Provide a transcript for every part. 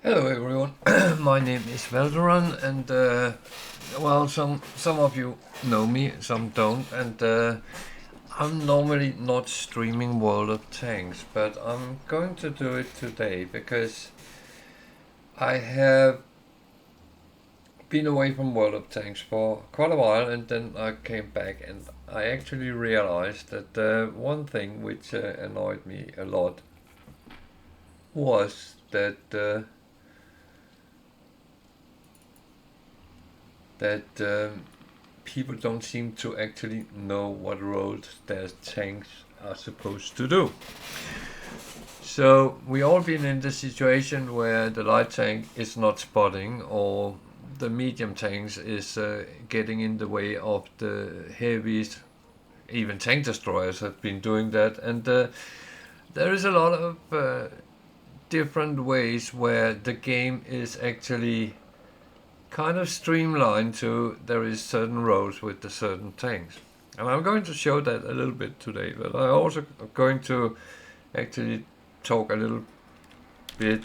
Hello everyone, my name is Valderan and well some of you know me, some don't, and I'm normally not streaming World of Tanks, but I'm going to do it today because I have been away from World of Tanks for quite a while, and then I came back and I actually realized that one thing which annoyed me a lot was that people don't seem to actually know what roles their tanks are supposed to do. So we all been in the situation where the light tank is not spotting, or the medium tanks is getting in the way of the heavies. Even tank destroyers have been doing that, and there is a lot of different ways where the game is actually kind of streamlined to there is certain roles with the certain tanks. And I'm going to show that a little bit today, but I also going to actually talk a little bit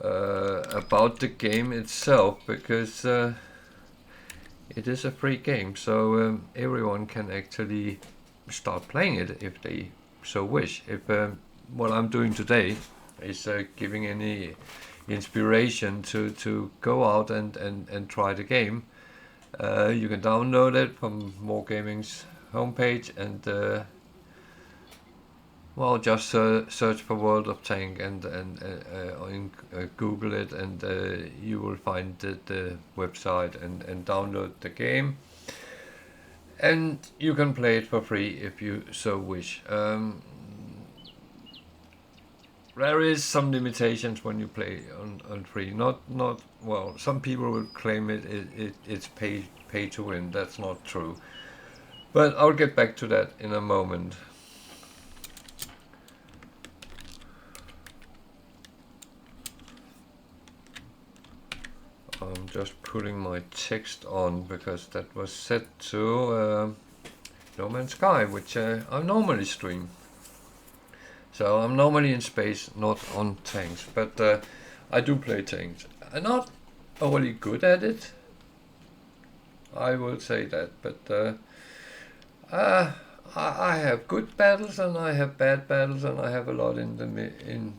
about the game itself, because it is a free game, so everyone can actually start playing it if they so wish. If what I'm doing today is giving any inspiration to go out and try the game, you can download it from Wargaming's homepage and well, just search for World of Tank and Google it, and you will find the website and download the game. And you can play it for free if you so wish. There is some limitations when you play on free. Not well. Some people will claim it's pay to win. That's not true. But I'll get back to that in a moment. I'm just putting my text on because that was set to No Man's Sky, which I normally stream. So I'm normally in space, not on tanks, but I do play tanks. I'm not overly good at it, I will say that, but I have good battles and I have bad battles and I have a lot in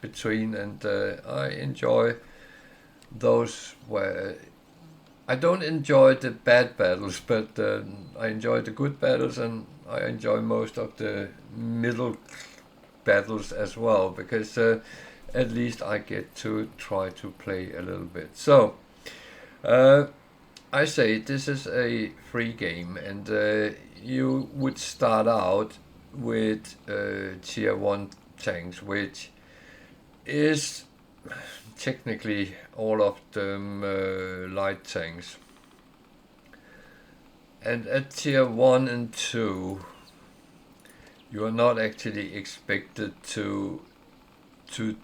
between, and I enjoy those where I don't enjoy the bad battles, but I enjoy the good battles, and I enjoy most of the middle battles as well, because at least I get to try to play a little bit. So I say this is a free game, and you would start out with tier 1 tanks, which is technically all of them light tanks. And at tier 1 and 2 you are not actually expected to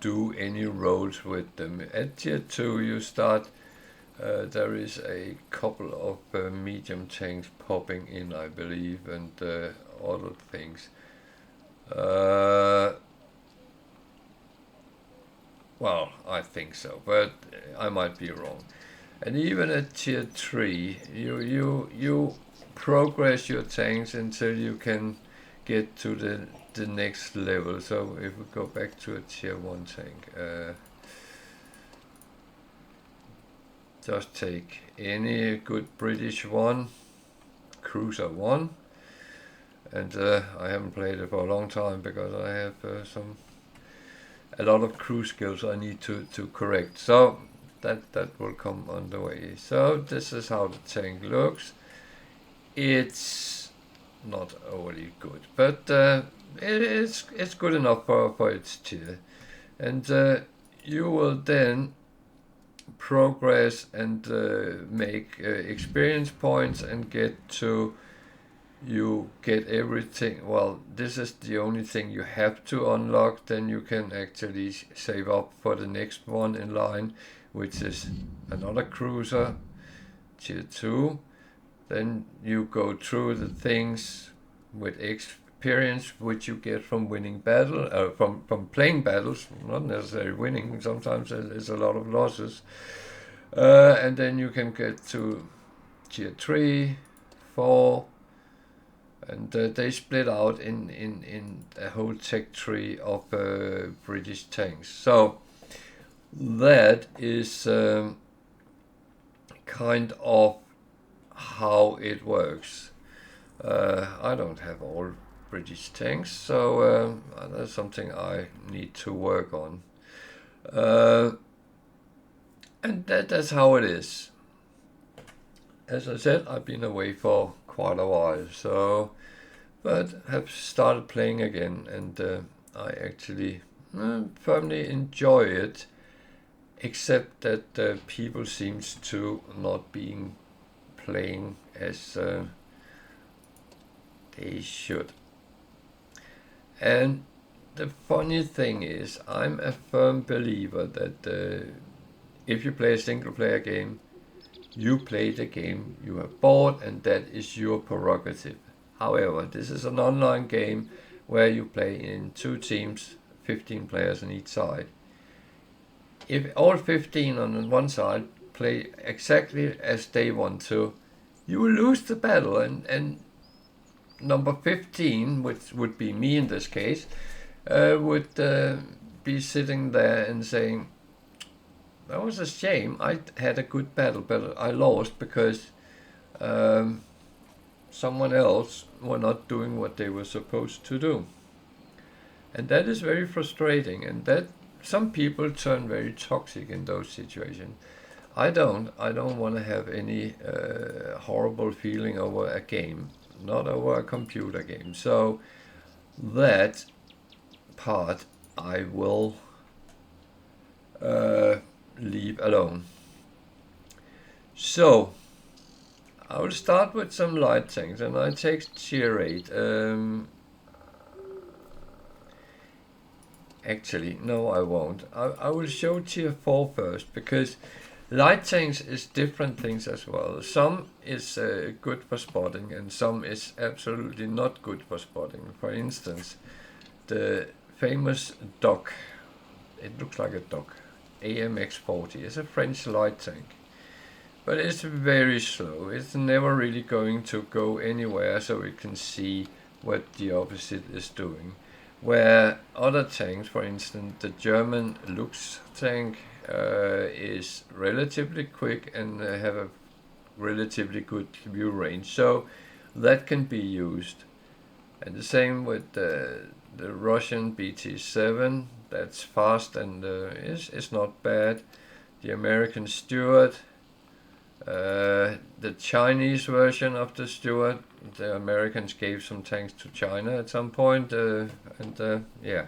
do any roles with them. At tier 2 you start, there is a couple of medium tanks popping in, I believe, and other things. Well, I think so, but I might be wrong. And even at tier 3, you progress your tanks until you can get to the next level. So if we go back to a tier 1 tank, just take any good British one, Cruiser 1, and I haven't played it for a long time because I have a lot of crew skills I need to correct. So that will come on the way. So this is how the tank looks. It's not overly good, but it's good enough for its tier. And you will then progress and make experience points and you get everything. Well, this is the only thing you have to unlock. Then you can actually save up for the next one in line, which is another cruiser, tier 2. Then you go through the things with XP experience which you get from winning battle, from playing battles, not necessarily winning. Sometimes there's a lot of losses, and then you can get to tier 3, 4, and they split out in a whole tech tree of British tanks. So that is kind of how it works. I don't have all British tanks, so that's something I need to work on. And that's how it is. As I said, I've been away for quite a while, so but have started playing again, and I actually firmly enjoy it, except that people seems to not being playing as they should. And the funny thing is, I'm a firm believer that if you play a single player game, you play the game you have bought, and that is your prerogative. However, this is an online game where you play in 2 teams, 15 players on each side. If all 15 on one side play exactly as they want to, you will lose the battle, and number 15, which would be me in this case, would be sitting there and saying, that was a shame, I had a good battle, but I lost because someone else were not doing what they were supposed to do. And that is very frustrating, and that some people turn very toxic in those situations. I don't want to have any horrible feeling over a game, not over a computer game. So that part I will leave alone. So I will start with some light things, and I take tier 8. Actually, no, I won't. I will show tier 4 first, because light tanks is different things as well. Some is good for spotting, and some is absolutely not good for spotting. For instance, the famous Doc, it looks like a Doc, AMX-40 is a French light tank. But it's very slow. It's never really going to go anywhere so it can see what the opposite is doing. Where other tanks, for instance, the German Lux tank is relatively quick and have a relatively good view range. So that can be used. And the same with the Russian BT-7. That's fast and is not bad. The American Stuart. The Chinese version of the Stuart, the Americans gave some tanks to China at some point, yeah.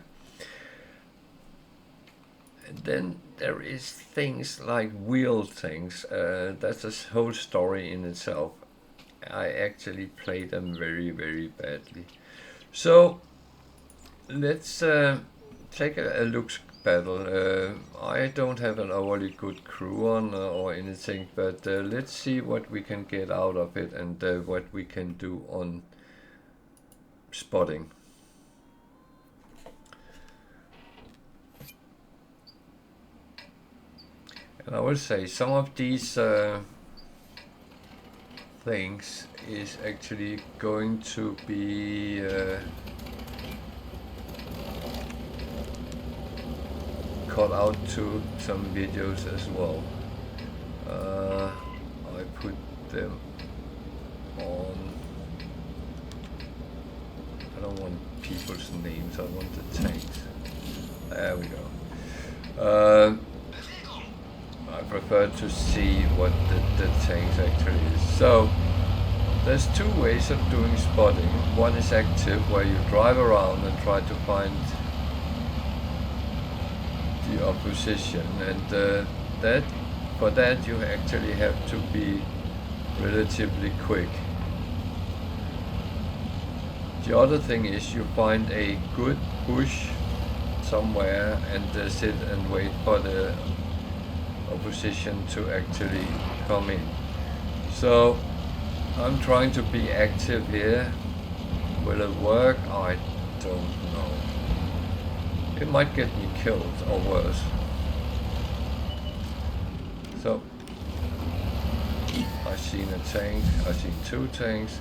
And then there is things like wheel tanks. That's a whole story in itself. I actually play them very, very badly. So let's take a look battle. I don't have an overly good crew on or anything, but let's see what we can get out of it, and what we can do on spotting. And I will say some of these things is actually going to be cut out to some videos as well. I put them on. I don't want people's names, I want the tanks. There we go. I prefer to see what the tanks actually is. So there's 2 ways of doing spotting. One is active, where you drive around and try to find the opposition, and for that you actually have to be relatively quick. The other thing is you find a good bush somewhere and sit and wait for the opposition to actually come in. So I'm trying to be active here Will it work? I don't know. It might get me killed or worse. So, I've seen a tank, I've seen 2 tanks.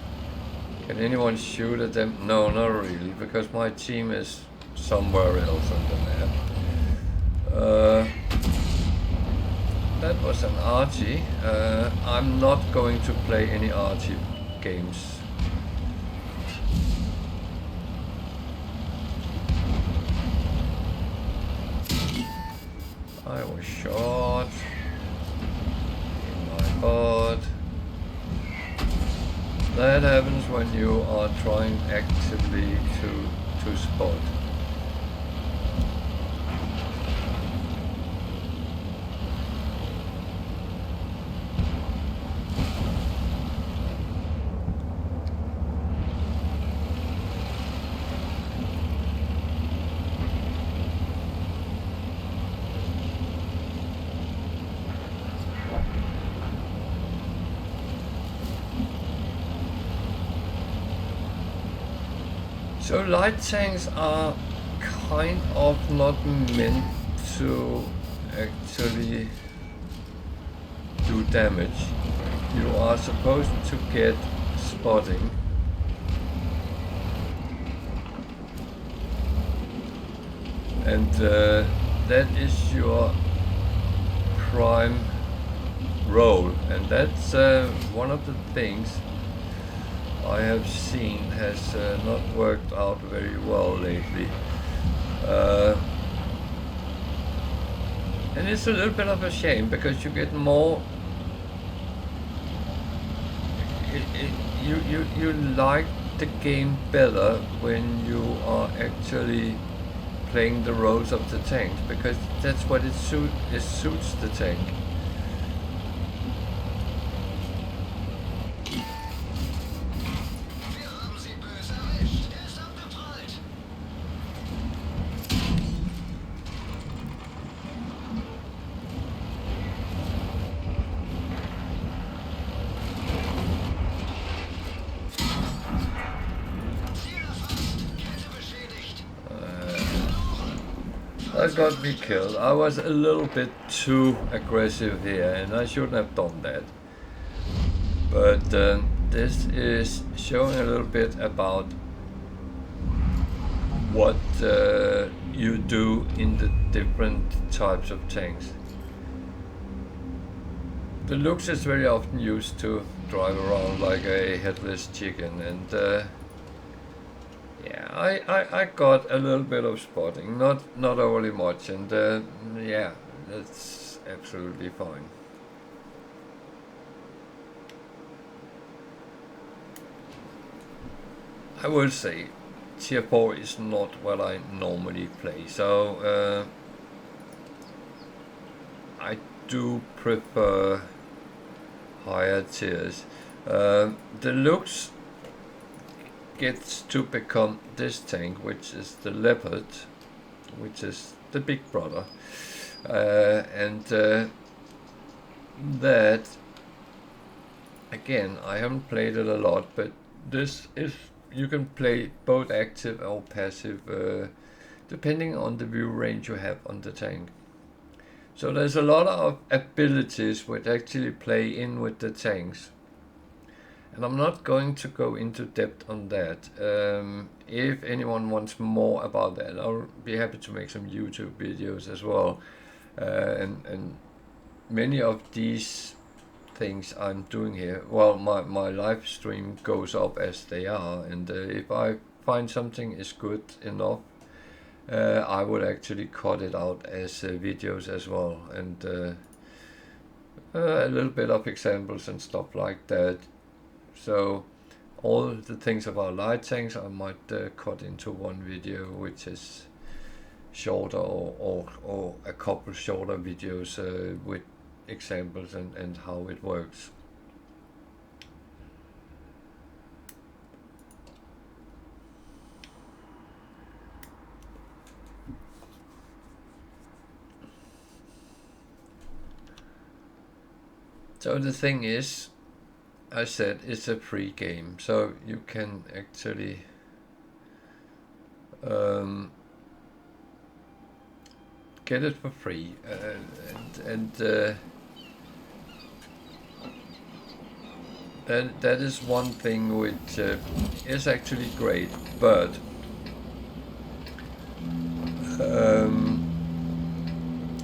Can anyone shoot at them? No, not really, because my team is somewhere else on the map. That was an Archie. I'm not going to play any Archie games. I was shot in my butt. That happens when you are trying actively to spot. So light tanks are kind of not meant to actually do damage. You are supposed to get spotting. And that is your prime role, and that's one of the things I have seen has not worked out very well lately. And it's a little bit of a shame because you get more. You like the game better when you are actually playing the roles of the tank, because that's what it suits the tank. That got me killed. I was a little bit too aggressive here, and I shouldn't have done that. But this is showing a little bit about what you do in the different types of tanks. The Lux is very often used to drive around like a headless chicken, and yeah, I got a little bit of spotting, not overly much, and yeah, that's absolutely fine. I will say tier 4 is not what I normally play, so I do prefer higher tiers. The Lux gets to become this tank, which is the Leopard, which is the big brother, and that, again, I haven't played it a lot, but this is, you can play both active or passive, depending on the view range you have on the tank. So there's a lot of abilities which actually play in with the tanks. And I'm not going to go into depth on that. If anyone wants more about that, I'll be happy to make some YouTube videos as well. And many of these things I'm doing here, well, my live stream goes up as they are, and if I find something is good enough, I would actually cut it out as videos as well, and a little bit of examples and stuff like that. So all the things about light tanks I might cut into one video, which is shorter, or a couple shorter videos with examples and how it works. So the thing is, I said it's a free game, so you can actually get it for free, and that is one thing which is actually great, but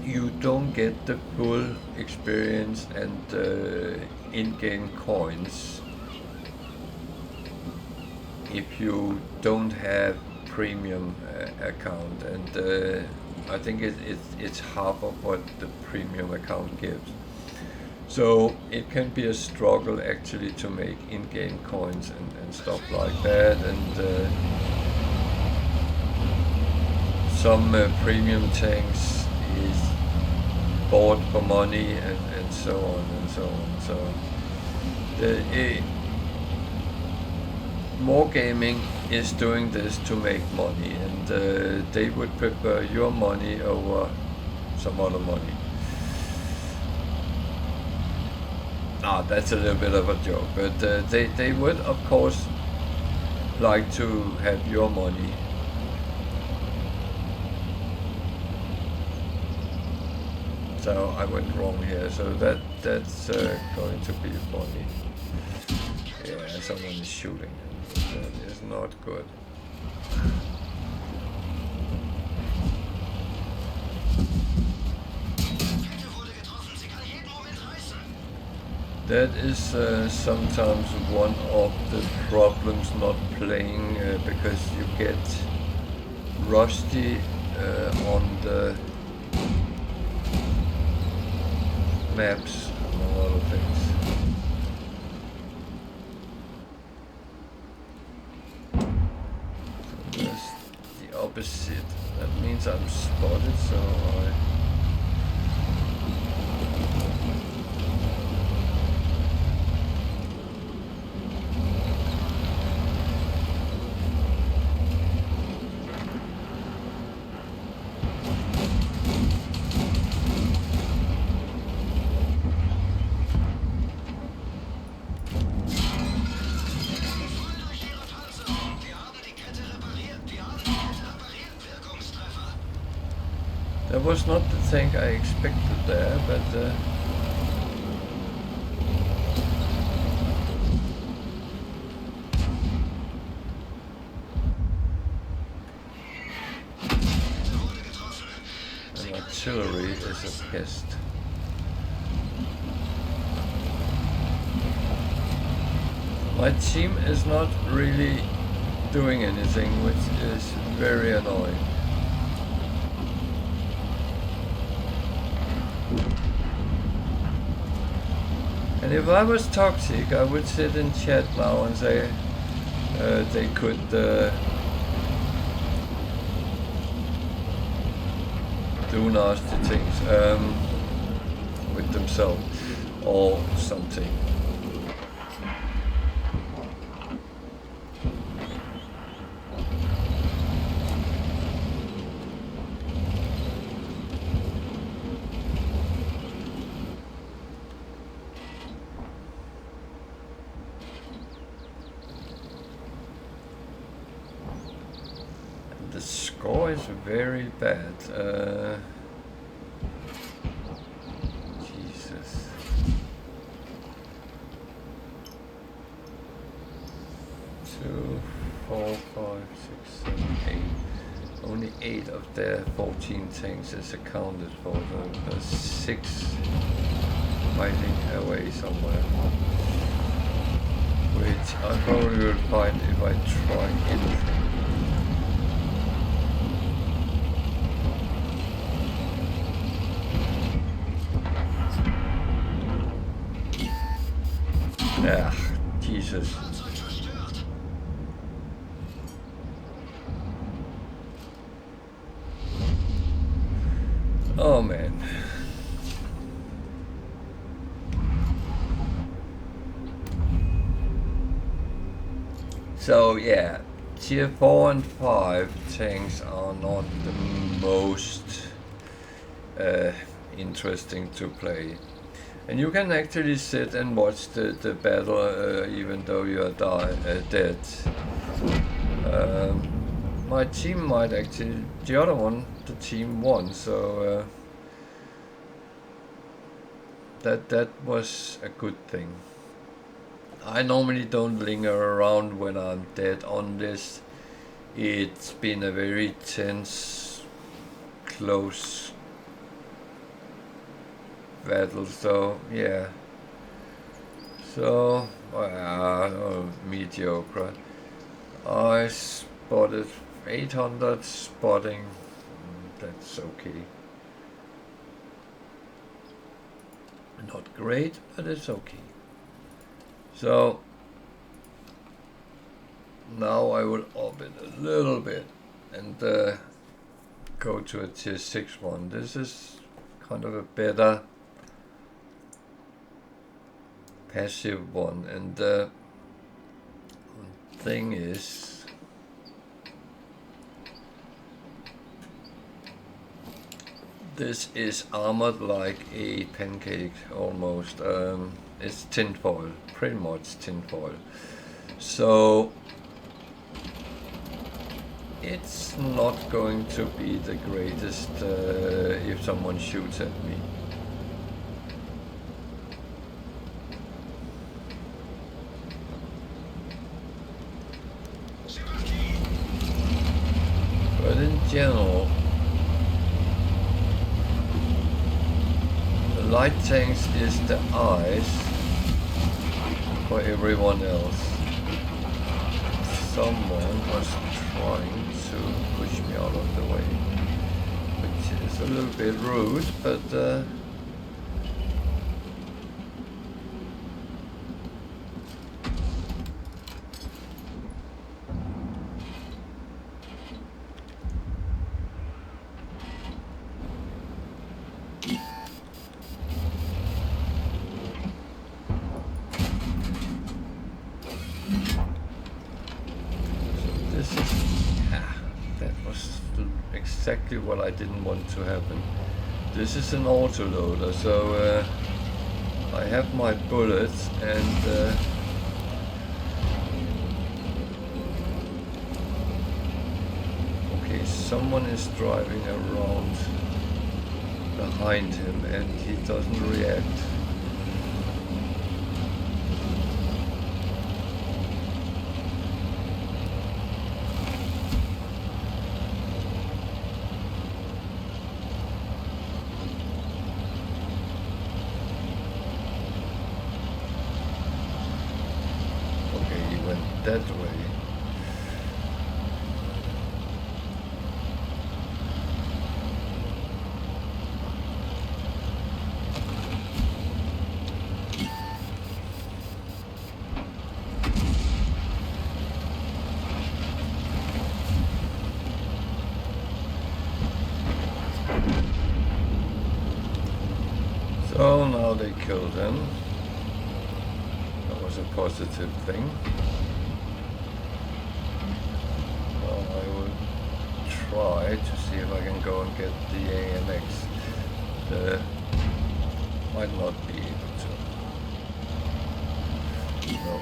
you don't get the full experience and in-game coins if you don't have premium account, and I think it's half of what the premium account gives. So it can be a struggle actually to make in-game coins and stuff like that, and some premium tanks is bought for money and so on and so on. So More Gaming is doing this to make money, and they would prefer your money over some other money. That's a little bit of a joke, but they would of course like to have your money. So I went wrong here, so that's going to be funny. Yeah, someone is shooting. That is not good. That is sometimes one of the problems not playing, because you get rusty on the maps, among other things. So that's the opposite. That means I'm spotted, so that was not the thing I expected there, but an artillery is a pest. My team is not really doing anything, which is very annoying. And if I was toxic, I would sit in chat now and say they could do nasty things with themselves or something. The score is very bad. Jesus. Two, 4, 5, 6, 7, 8. Only 8 of their 14 tanks is accounted for. There's 6 fighting away somewhere, which I probably will find if I try anything. Yeah, Jesus. Oh man. So yeah, tier 4 and 5 tanks are not the most interesting to play. And you can actually sit and watch the battle even though you are dead. my team might actually, the other one, the team won, so that was a good thing. I normally don't linger around when I'm dead on this. It's been a very tense, close battle, so yeah. So, mediocre. I spotted 800 spotting. That's okay. Not great, but it's okay. So now I will up it a little bit and go to a tier 6 one. This is kind of a better passive one, and the thing is, this is armored like a pancake almost. It's tinfoil, pretty much tinfoil. So it's not going to be the greatest if someone shoots at me. But in general, the light tanks is the eyes for everyone else. Someone was trying to push me out of the way, which is a little bit rude, but exactly what I didn't want to happen. This is an autoloader, so I have my bullets, and okay, someone is driving around behind him and he doesn't react. That way. So now they killed him. That was a positive thing. Try to see if I can go and get the AMX. Might not be able to. No.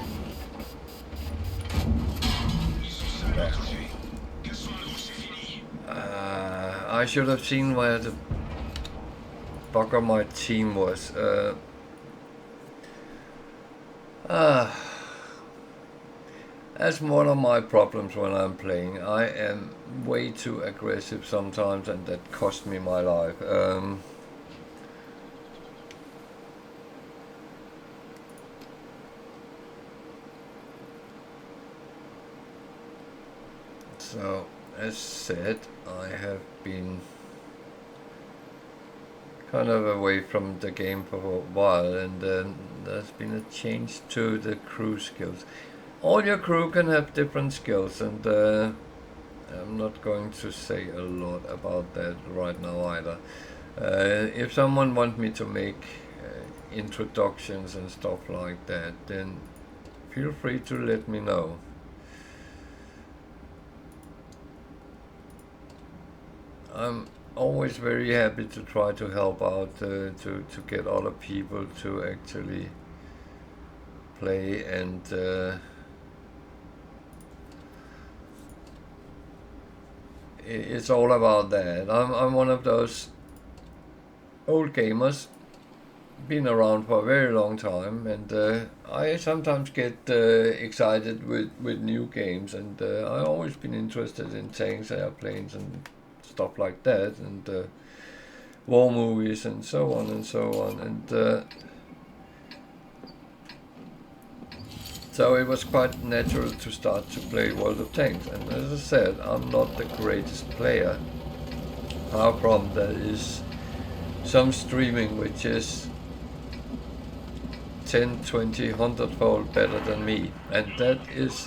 I should have seen where the bugger my team was. That's one of my problems when I'm playing. I am way too aggressive sometimes, and that cost me my life. So, as said, I have been kind of away from the game for a while, and there's been a change to the crew skills. All your crew can have different skills, and I'm not going to say a lot about that right now either. If someone wants me to make introductions and stuff like that, then feel free to let me know. I'm always very happy to try to help out, to get other people to actually play and it's all about that. I'm one of those old gamers, been around for a very long time, and I sometimes get excited with new games, and I've always been interested in tanks, airplanes, and stuff like that, and war movies, and so on and so on, and so it was quite natural to start to play World of Tanks. And as I said, I'm not the greatest player. Apart from there is some streaming which is 10, 20, 100-fold better than me, and that is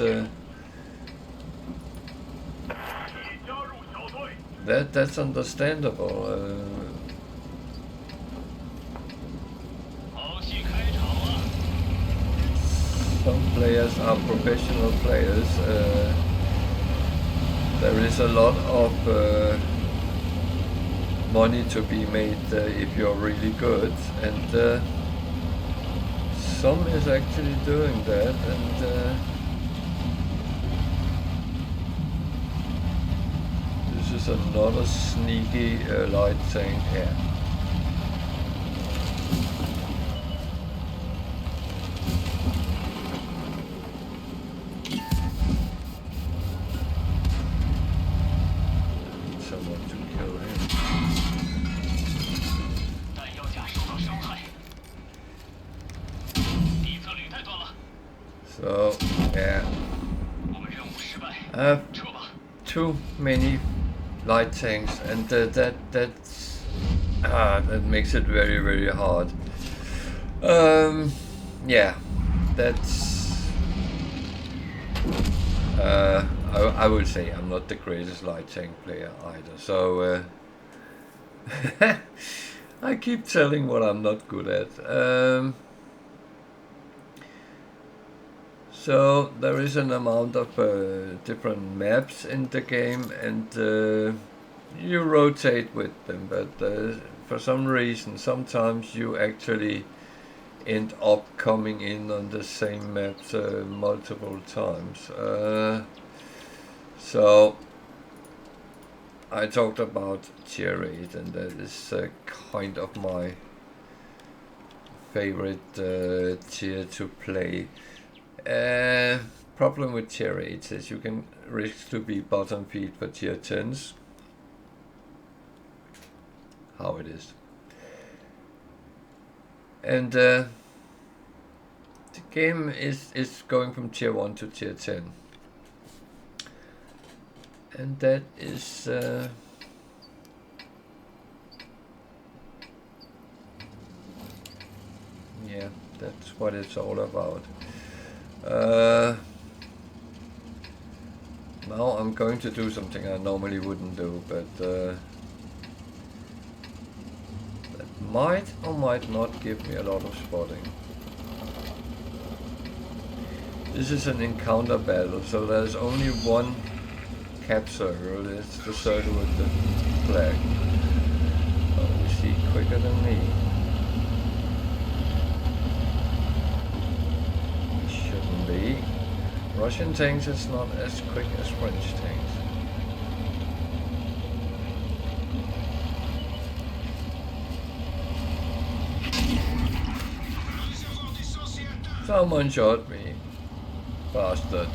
that's understandable. Some players are professional players. There is a lot of money to be made if you're really good, and some is actually doing that, and this is another sneaky light tank here. Someone to kill him. So, yeah, I have too many light tanks, and that makes it very, very hard. Yeah, that's I would say I'm not the greatest light tank player either. So I keep telling what I'm not good at. So there is an amount of different maps in the game, and you rotate with them, but for some reason sometimes you actually end up coming in on the same maps multiple times. So I talked about tier 8, and that is kind of my favorite tier to play. Problem with tier 8 is you can risk to be bottom feed for tier 10s. How it is. And the game is going from tier 1 to tier 10. And that is yeah, that's what it's all about. Now I'm going to do something I normally wouldn't do, but that might or might not give me a lot of spotting. This is an encounter battle, so there's only one cap circle. It's the circle with the flag. Oh, you see quicker than me. Be. Russian tanks is not as quick as French tanks. Someone shot me. Bastard.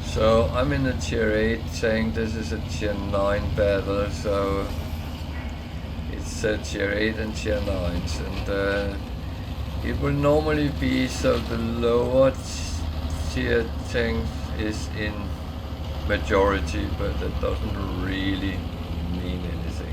So I'm in a tier 8 saying this is a tier 9 battle, so it's tier 8 and tier 9s, and it will normally be so the lower tier tank is in majority, but that doesn't really mean anything.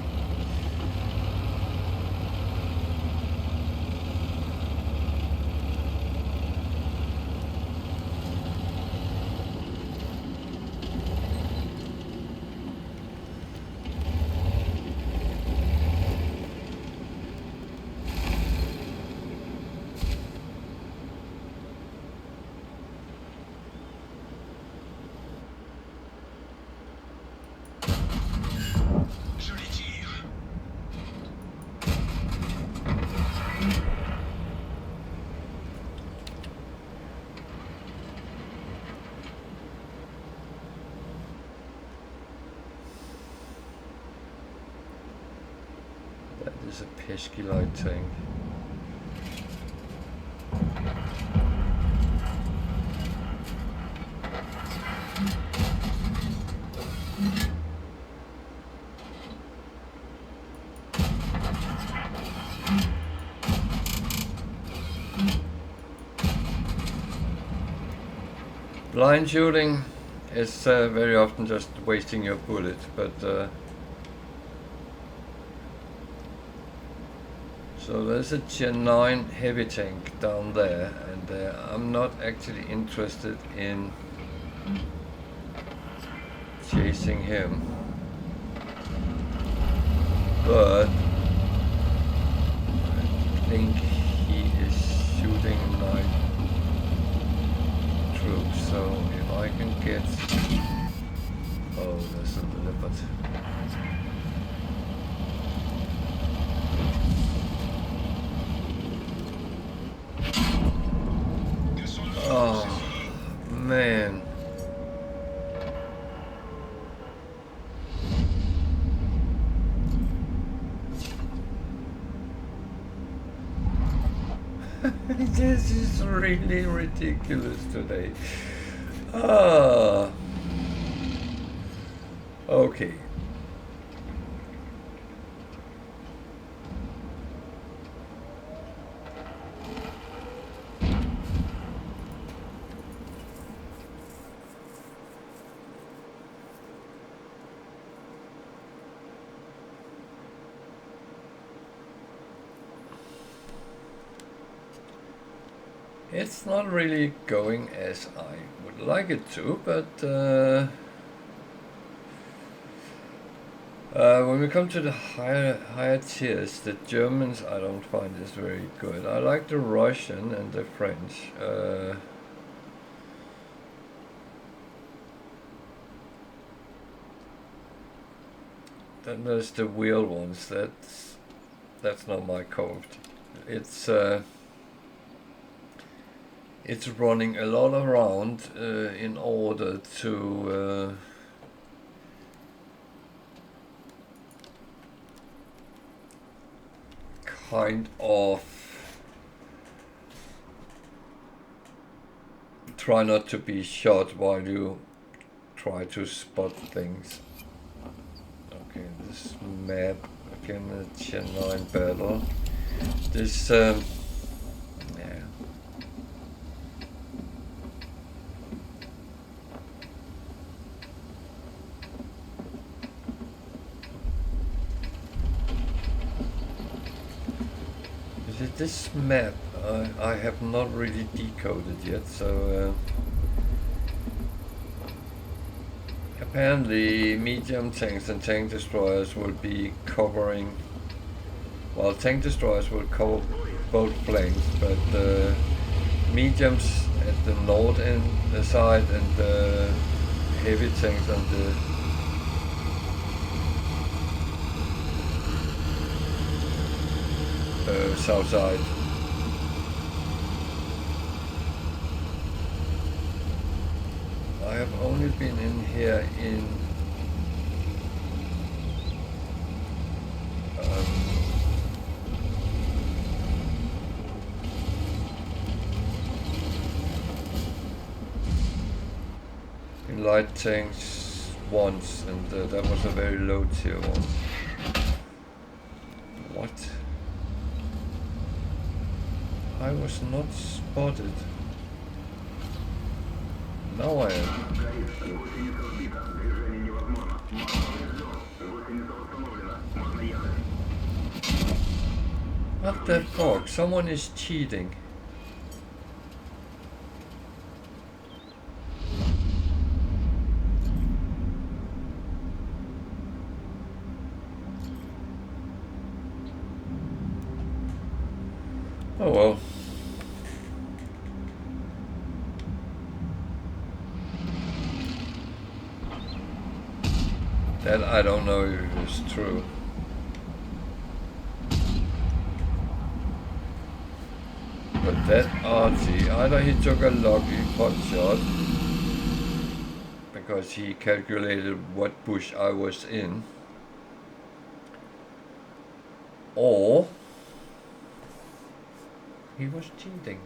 is a pesky light tank. Blind shooting is very often just wasting your bullet, but so there's a Gen 9 heavy tank down there, and I'm not actually interested in chasing him, but I think he is shooting my troops, so if I can get... Oh, there's a leopard. Oh, man. This is really ridiculous today. Okay. It's not really going as I would like it to, but when we come to the higher tiers, the Germans I don't find is very good. I like the Russian and the French. Then there's the wheel ones. That's not my cup. It's running a lot around in order to kind of try not to be shot while you try to spot things. Okay, this map, again, the Gen 9 battle. This, yeah. This map I have not really decoded yet, so apparently medium tanks and tank destroyers will be covering, well, tank destroyers will cover both flanks, but mediums at the north end side and heavy tanks on the south side. I have only been in here in light tanks once, and that was a very low tier one. What? I was not spotted. Now I am. What the fuck? Someone is cheating. Oh well. That I don't know if it's true. But that RT, either he took a lucky pot shot because he calculated what bush I was in, or he was cheating.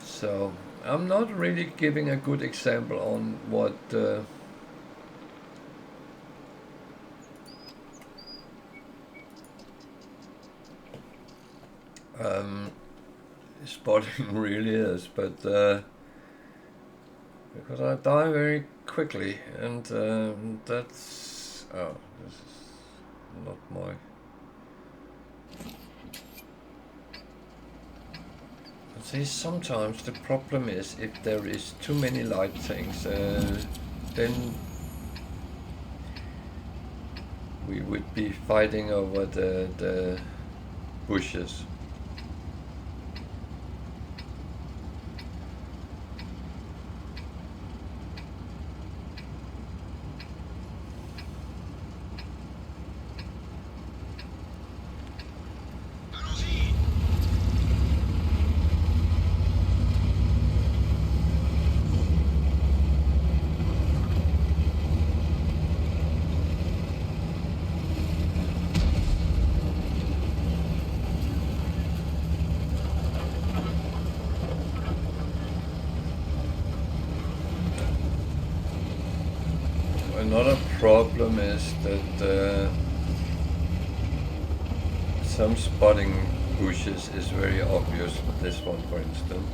So I'm not really giving a good example on what spotting really is, but because I die very quickly, and that's this is not my. See, sometimes the problem is if there is too many light things, then we would be fighting over the bushes. Another problem is that some spotting bushes is very obvious. This one, for instance.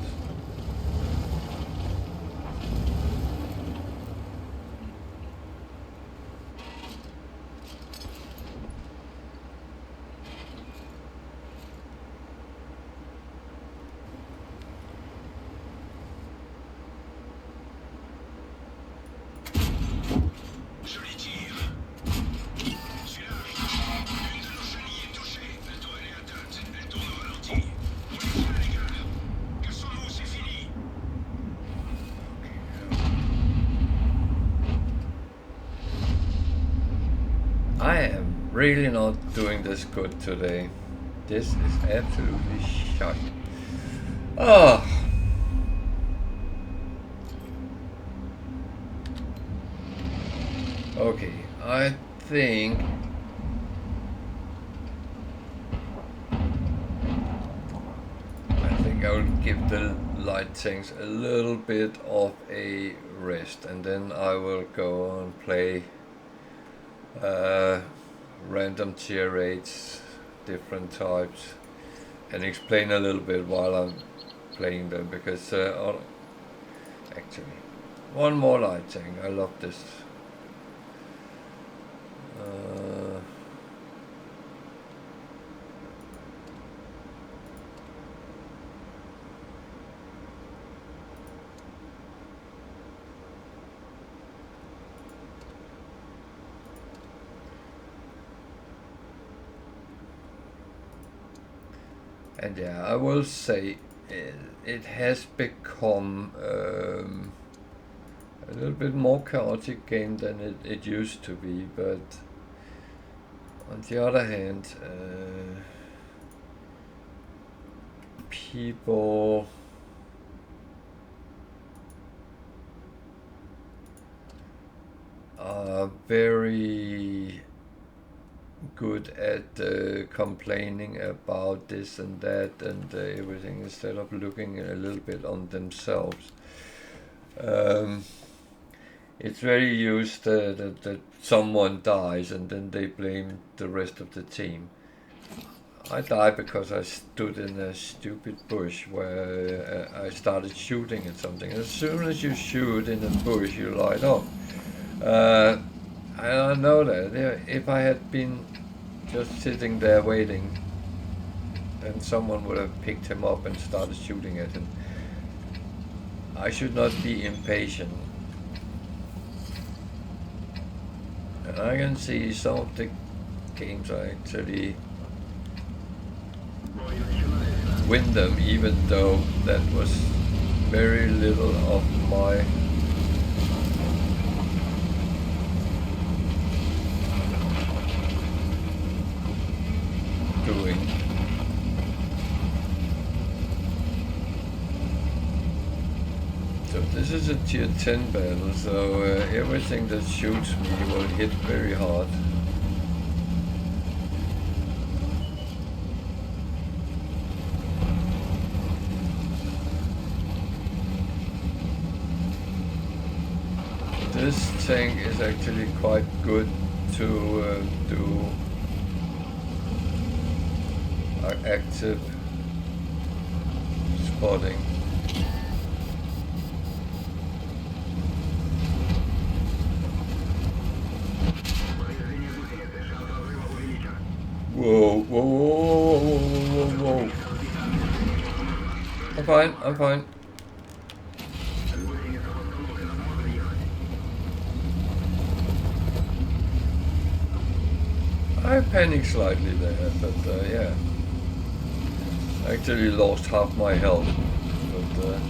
I am really not doing this good today. This is absolutely shite. Oh. Okay, I think I'll give the light things a little bit of a rest, and then I will go and play random tier rates, different types, and explain a little bit while I'm playing them, because actually one more light thing. I love this. And yeah, I will say it has become a little bit more chaotic game than it used to be, but on the other hand, people are very good at complaining about this and that and everything, instead of looking a little bit on themselves. It's very used that someone dies and then they blame the rest of the team. I died because I stood in a stupid bush where I started shooting at something. As soon as you shoot in a bush, you light up. I know that if I had been just sitting there waiting, then someone would have picked him up and started shooting at him. I should not be impatient. And I can see some of the games I actually win them, even though that was very little of my doing. This is a tier 10 battle, so everything that shoots me will hit very hard. This tank is actually quite good to do active spotting. Whoa, whoa, whoa, whoa, whoa, whoa, whoa. I'm fine, I'm fine. I panicked slightly there, but yeah. I actually lost half my health, but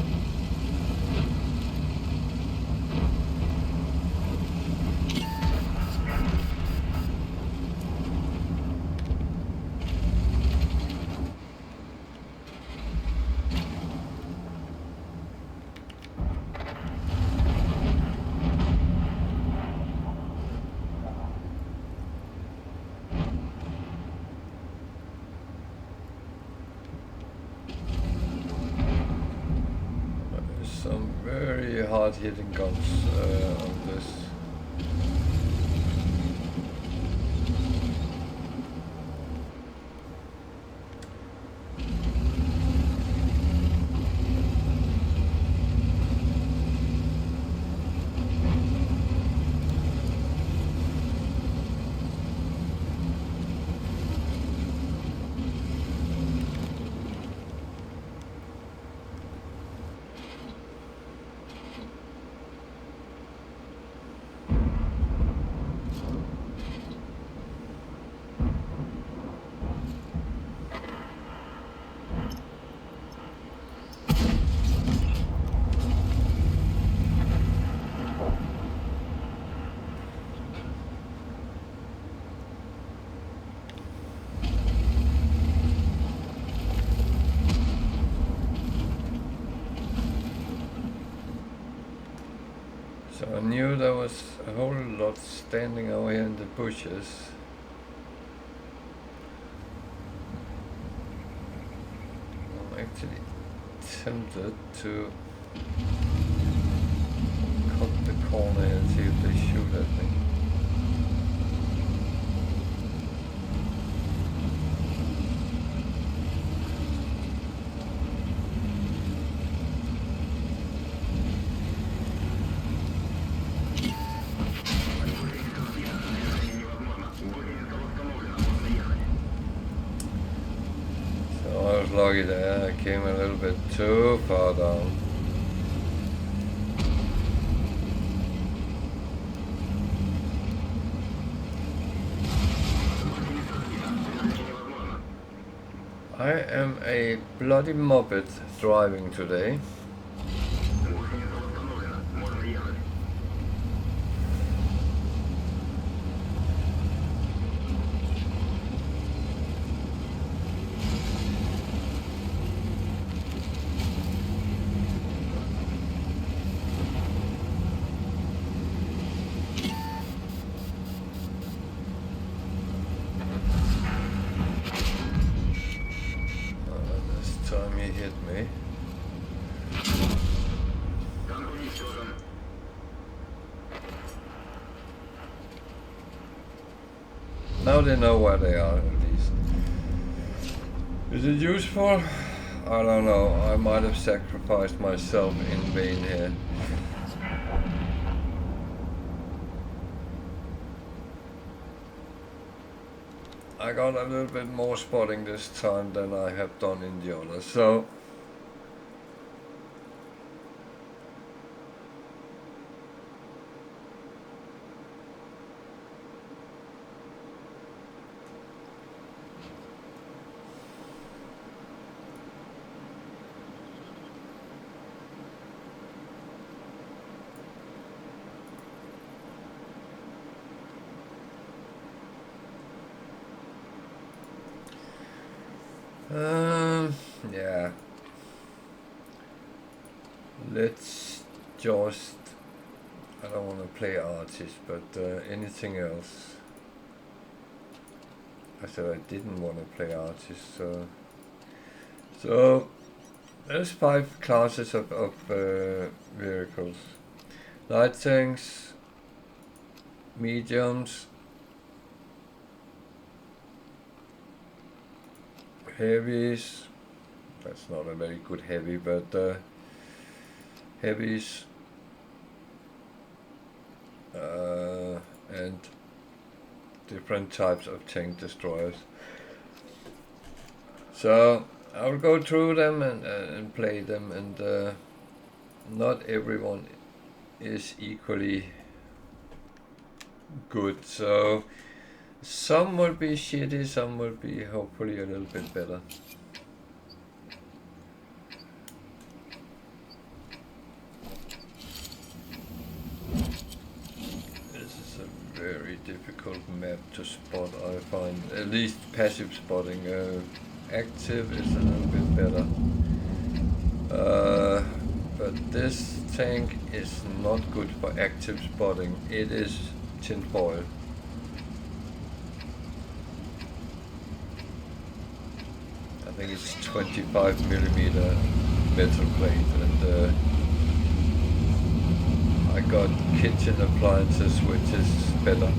some very hard hitting guns on this. So I knew there was a whole lot standing over here in the bushes. I'm actually tempted to cut the corner and see if they shoot at me. I was lucky there, I came a little bit too far down. I am a bloody moped driving today. This time he hit me. Now they know where they are, at least. Is it useful? I don't know. I might have sacrificed myself in vain here. I got a little bit more spotting this time than I have done in the others, so yeah. Let's just, I don't want to play artist, but anything else. I said I didn't want to play artist, so there's 5 classes of vehicles. Light tanks, mediums, heavies. That's not a very good heavy, but heavies, and different types of tank destroyers. So I will go through them and play them, and not everyone is equally good. So some will be shitty, some will be hopefully a little bit better. Very difficult map to spot, I find. At least passive spotting. Active is a little bit better. But this tank is not good for active spotting. It is tinfoil. I think it's 25mm metal plate, and I got kitchen appliances, which is better.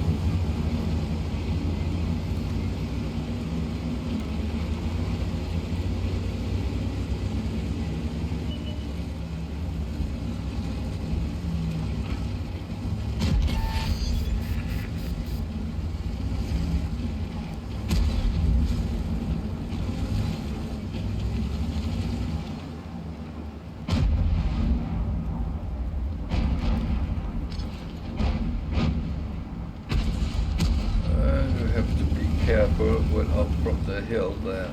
Careful when up from the hill there.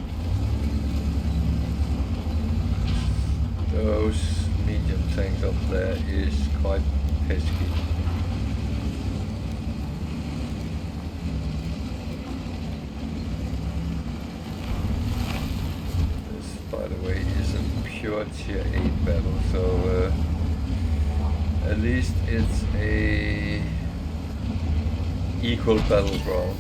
Those medium tanks up there is quite pesky. This, by the way, is a pure tier 8 battle, so at least it's a equal battleground.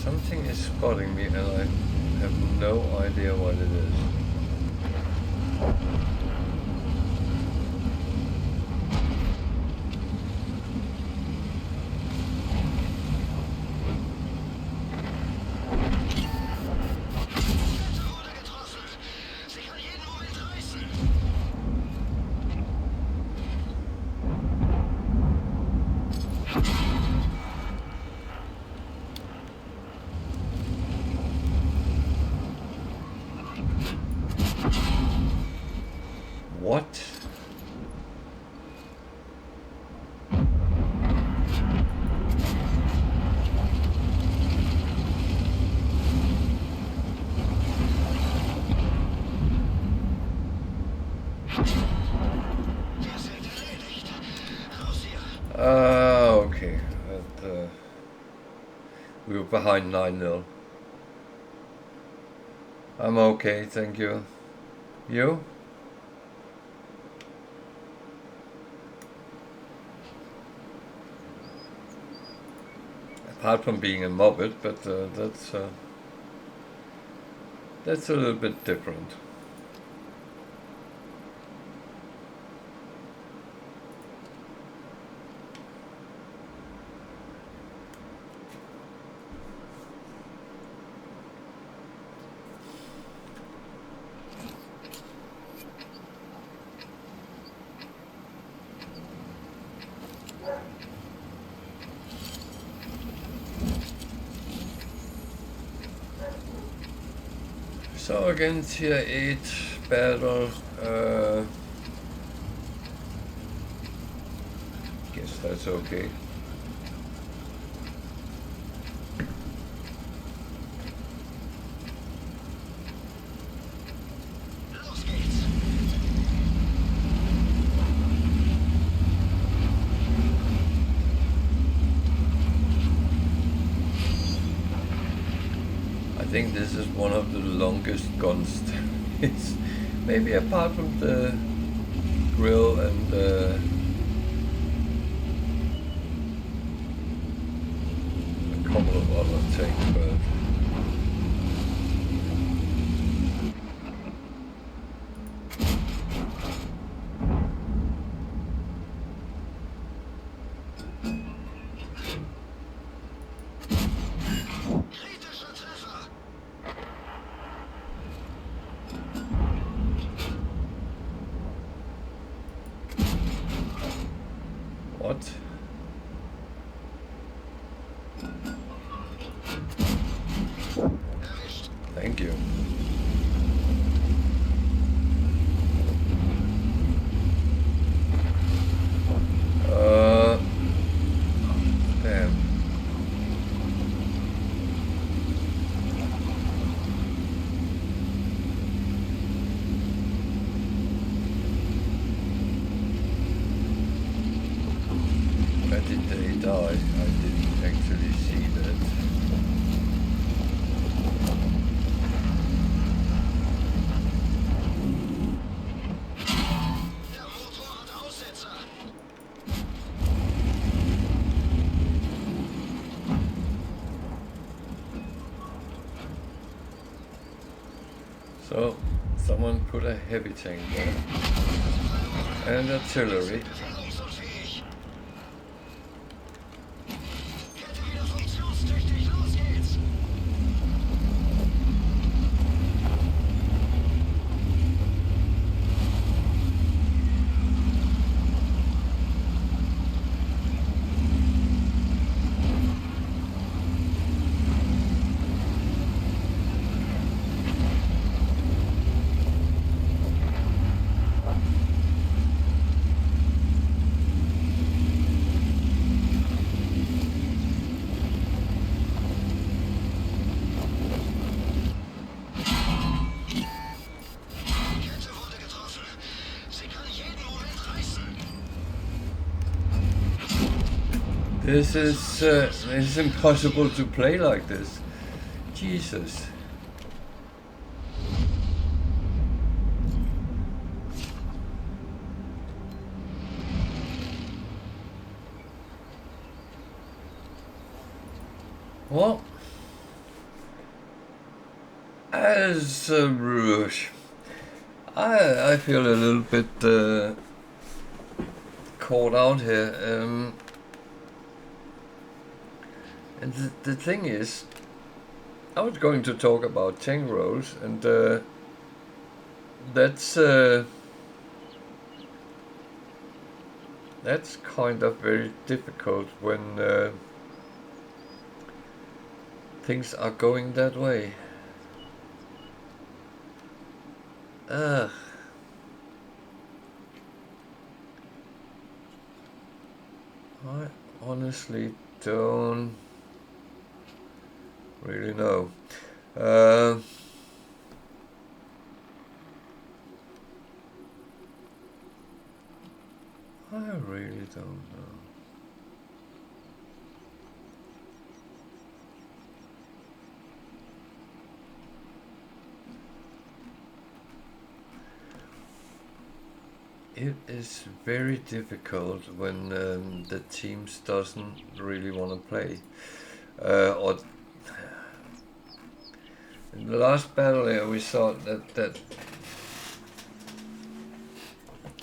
Something is spotting me and I have no idea what it is. What? Okay. We were behind 9-0. I'm okay, thank you. You? Apart from being a mobbit, but that's a little bit different. So again, tier 8 battle. Guess That's okay. I think this is one of the longest guns. It's maybe apart from the grill and a couple of other things, but what? Thank you. Damn. Where did they die? I didn't actually see that. So, someone put a heavy tank there. And artillery. This is impossible to play like this. Jesus. Well, as I feel a little bit caught out here. And the thing is, I was going to talk about tank rolls, and that's kind of very difficult when things are going that way. I honestly don't really know. I really don't know. It is very difficult when the teams doesn't really want to play. Or in the last battle here, we saw that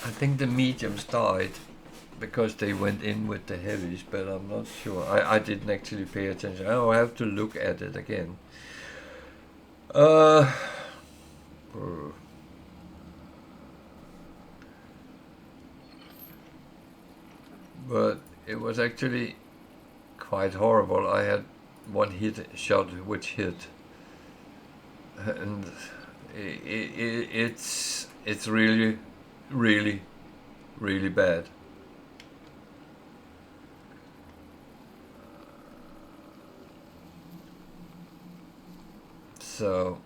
I think the mediums died because they went in with the heavies, but I'm not sure. I didn't actually pay attention. I'll have to look at it again. But it was actually quite horrible. I had one shot which hit, and it's really, really, really bad. So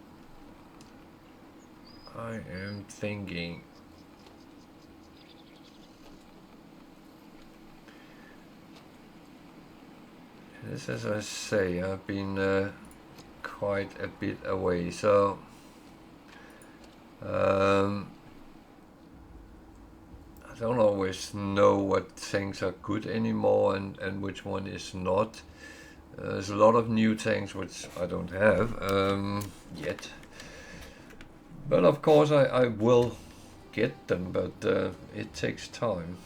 I am thinking this, as I say, I've been quite a bit away, so I don't always know what tanks are good anymore and which one is not. There's a lot of new tanks which I don't have yet, but of course I will get them, but it takes time.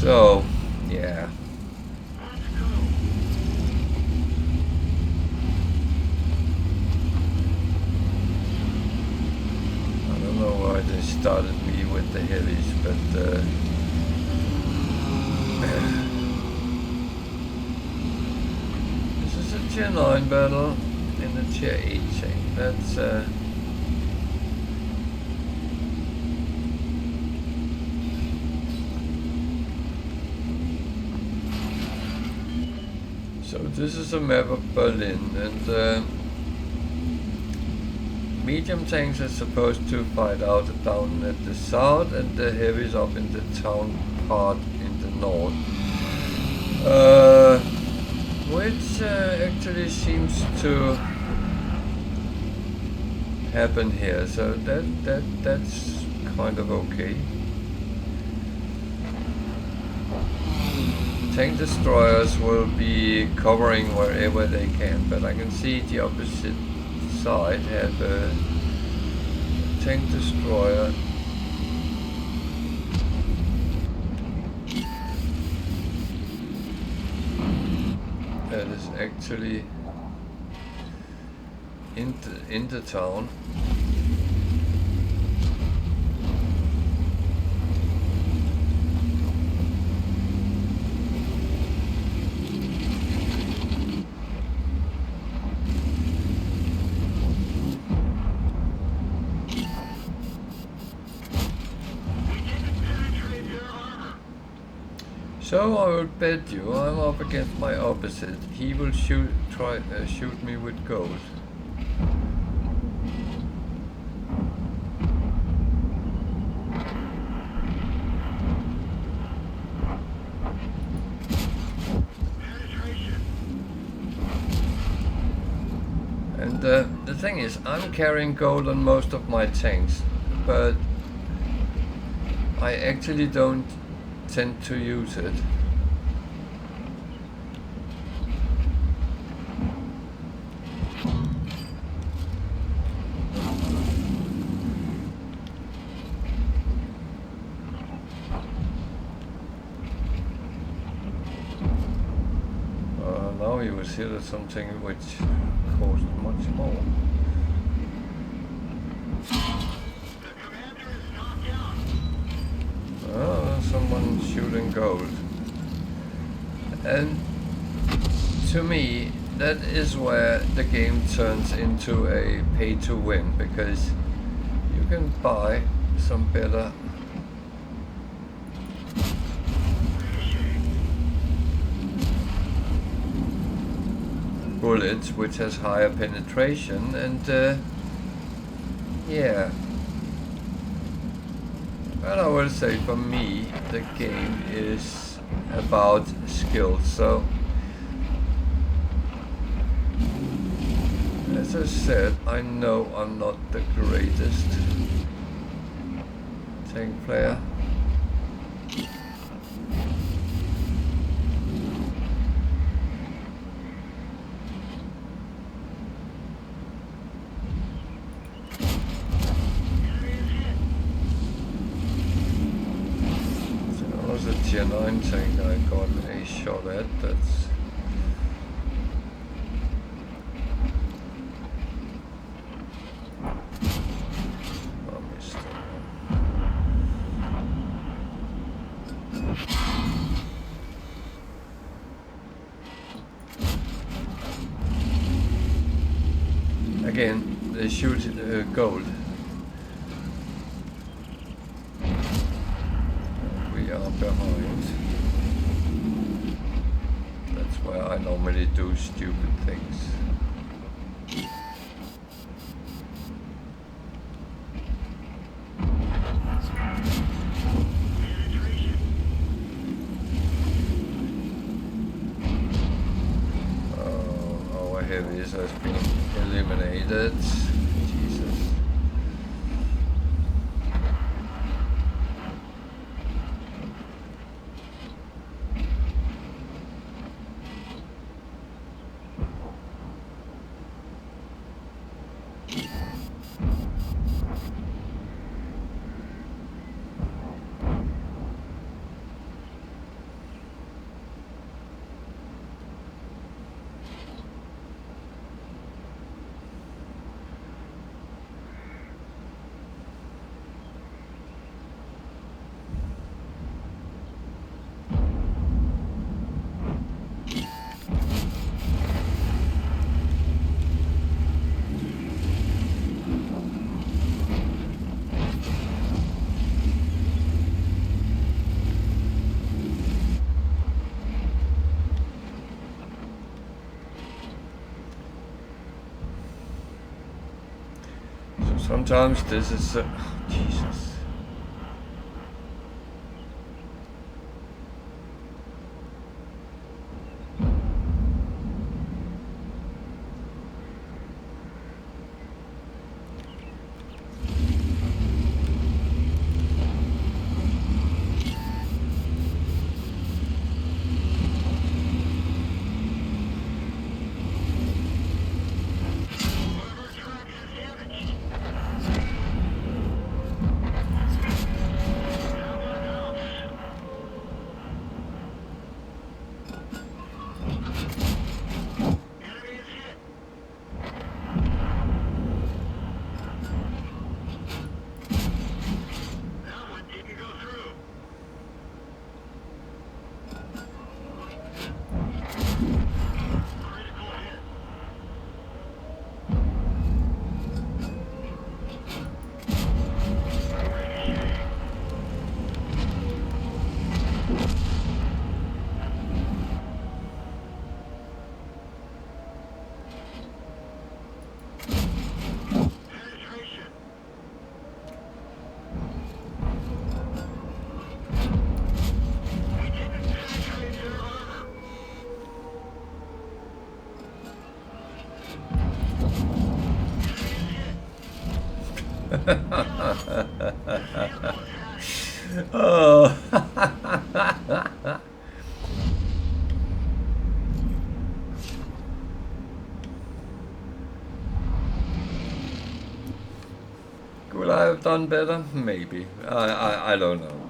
So, yeah. I don't know why they started me with the heavies, but this is a tier 9 battle in a tier 8 tank. That's so this is a map of Berlin, and medium tanks are supposed to fight out down at the south, and the heavies up in the town part in the north. Which actually seems to happen here, so that's kind of okay. Tank destroyers will be covering wherever they can, but I can see the opposite side have a tank destroyer. That is actually in the town. So I will bet you I'm up against my opposite. He will shoot me with gold. And the thing is, I'm carrying gold on most of my tanks, but I actually don't tend to use it. Now you will see that something which costs much more. Someone shooting gold, and to me that is where the game turns into a pay to win, because you can buy some better bullets which has higher penetration, and yeah. Well, I will say for me, the game is about skill. So, as I said, I know I'm not the greatest tank player. Tier 9 tank I got a shot at. That's Again, they shoot gold. We are behind. That's where I normally do stupid things. Oh, our heavies has been eliminated. Jesus. Sometimes this is Jesus. Oh. Could I have done better? Maybe. I don't know.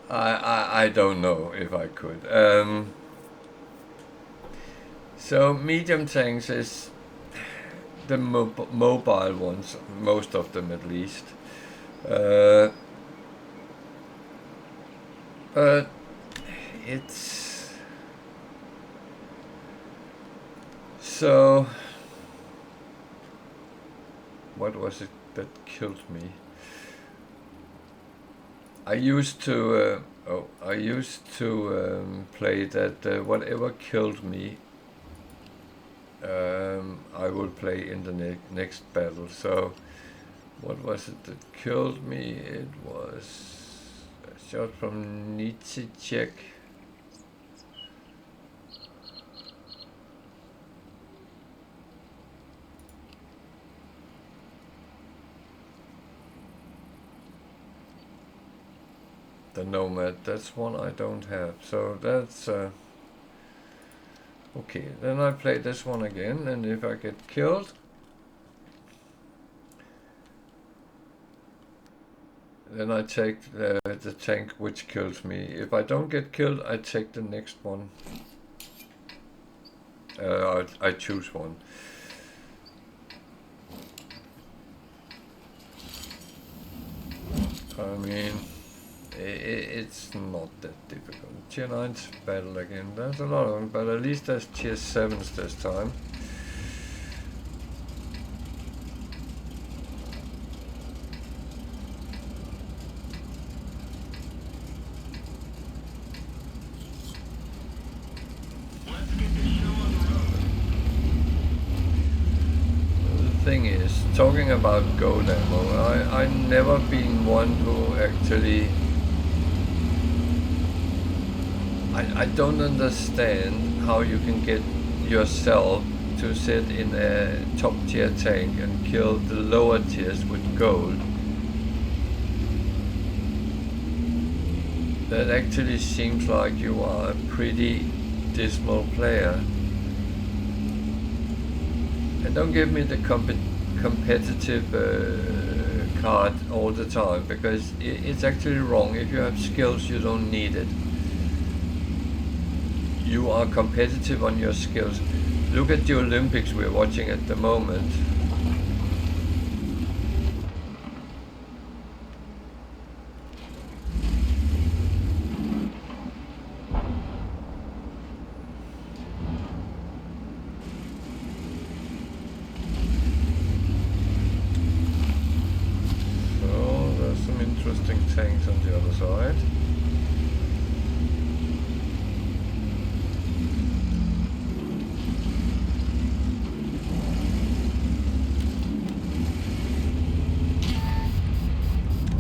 I don't know if I could. So medium tanks is the mobile ones, most of them at least. But it's so. What was it that killed me? I used to play that whatever killed me, I will play in the next battle. So, what was it that killed me? It was a shot from unedited. The Nomad, that's one I don't have, so that's okay. Then I play this one again, and if I get killed, then I take the tank which kills me. If I don't get killed, I take the next one. I choose one. I mean, it's not that difficult. Tier 9's battle again. There's a lot of them, but at least there's tier 7s this time. Thing is, talking about gold ammo, I've never been one who actually... I don't understand how you can get yourself to sit in a top tier tank and kill the lower tiers with gold. That actually seems like you are a pretty dismal player. And don't give me the competitive card all the time, because it's actually wrong. If you have skills, you don't need it. You are competitive on your skills. Look at the Olympics we're watching at the moment. Tanks on the other side.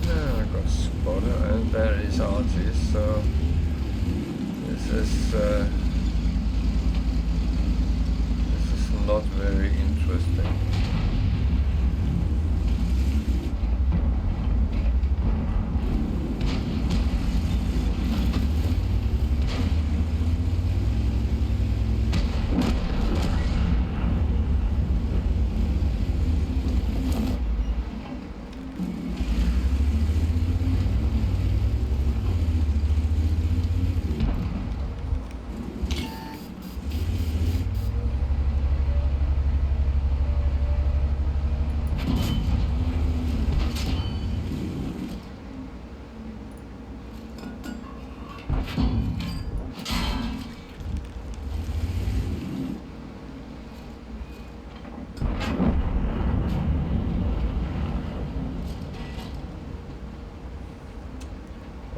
Now I got spotter, and there is artist. So this is not very interesting.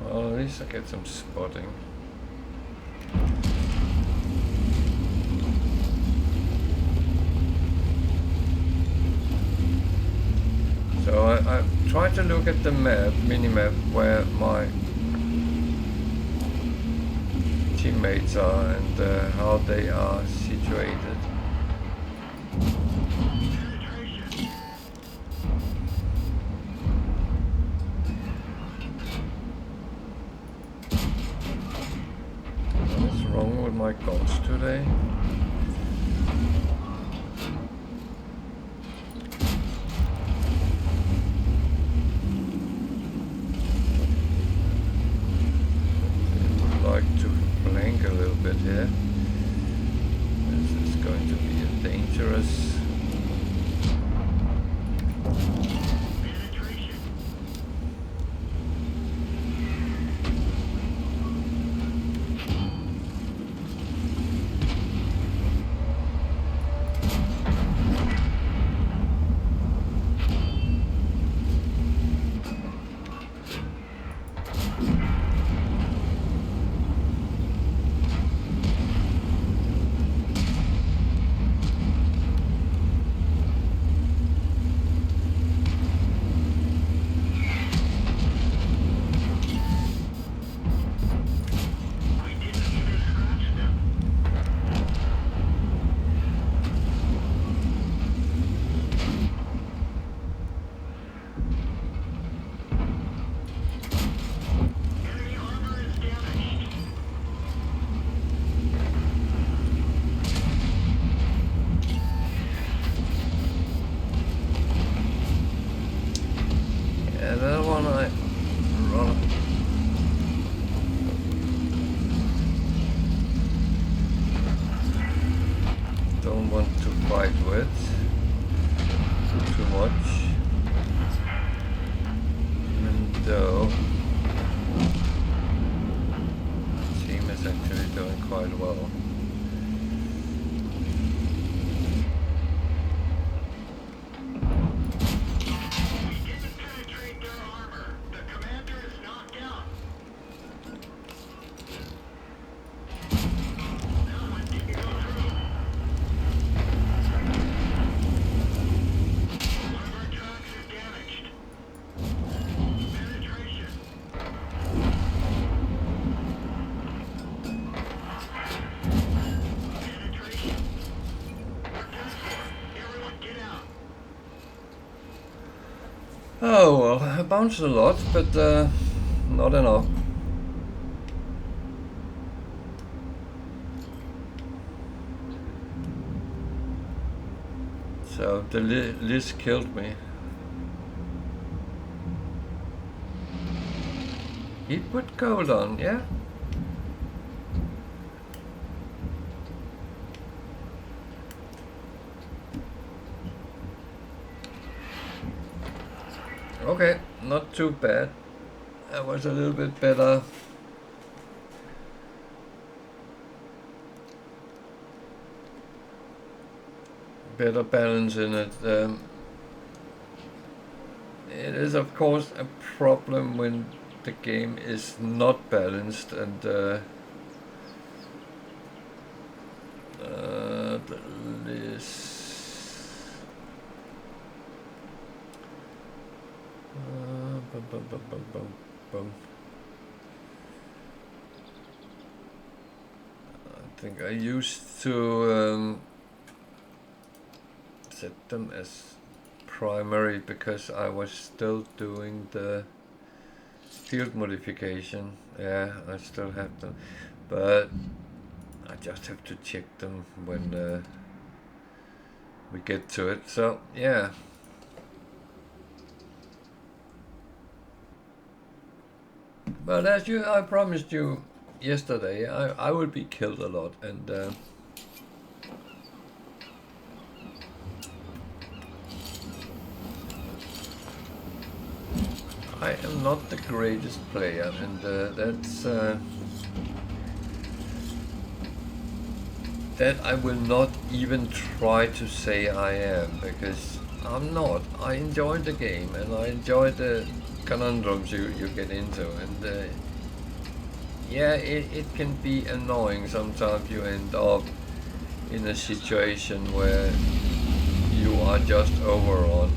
Well, at least I get some spotting. So I tried to look at the map, mini-map, where my teammates are and how they are situated. What's wrong with my guns today? A little bit here. This is going to be a dangerous. Don't want to fight with too much, even though is actually doing quite well. Oh well, I bounced a lot, but not enough. So the list killed me. He put gold on, yeah? Okay, not too bad. That was a little bit better. Better balance in it. It is of course a problem when the game is not balanced, and the list. I think I used to set them as primary because I was still doing the field modification. Yeah, I still have them, but I just have to check them when we get to it. So yeah. But as I promised you yesterday, I will be killed a lot, and I am not the greatest player, and that's that I will not even try to say I am, because I'm not. I enjoy the game, and I enjoy the conundrums you get into, and yeah, it can be annoying sometimes. You end up in a situation where you are just overrun,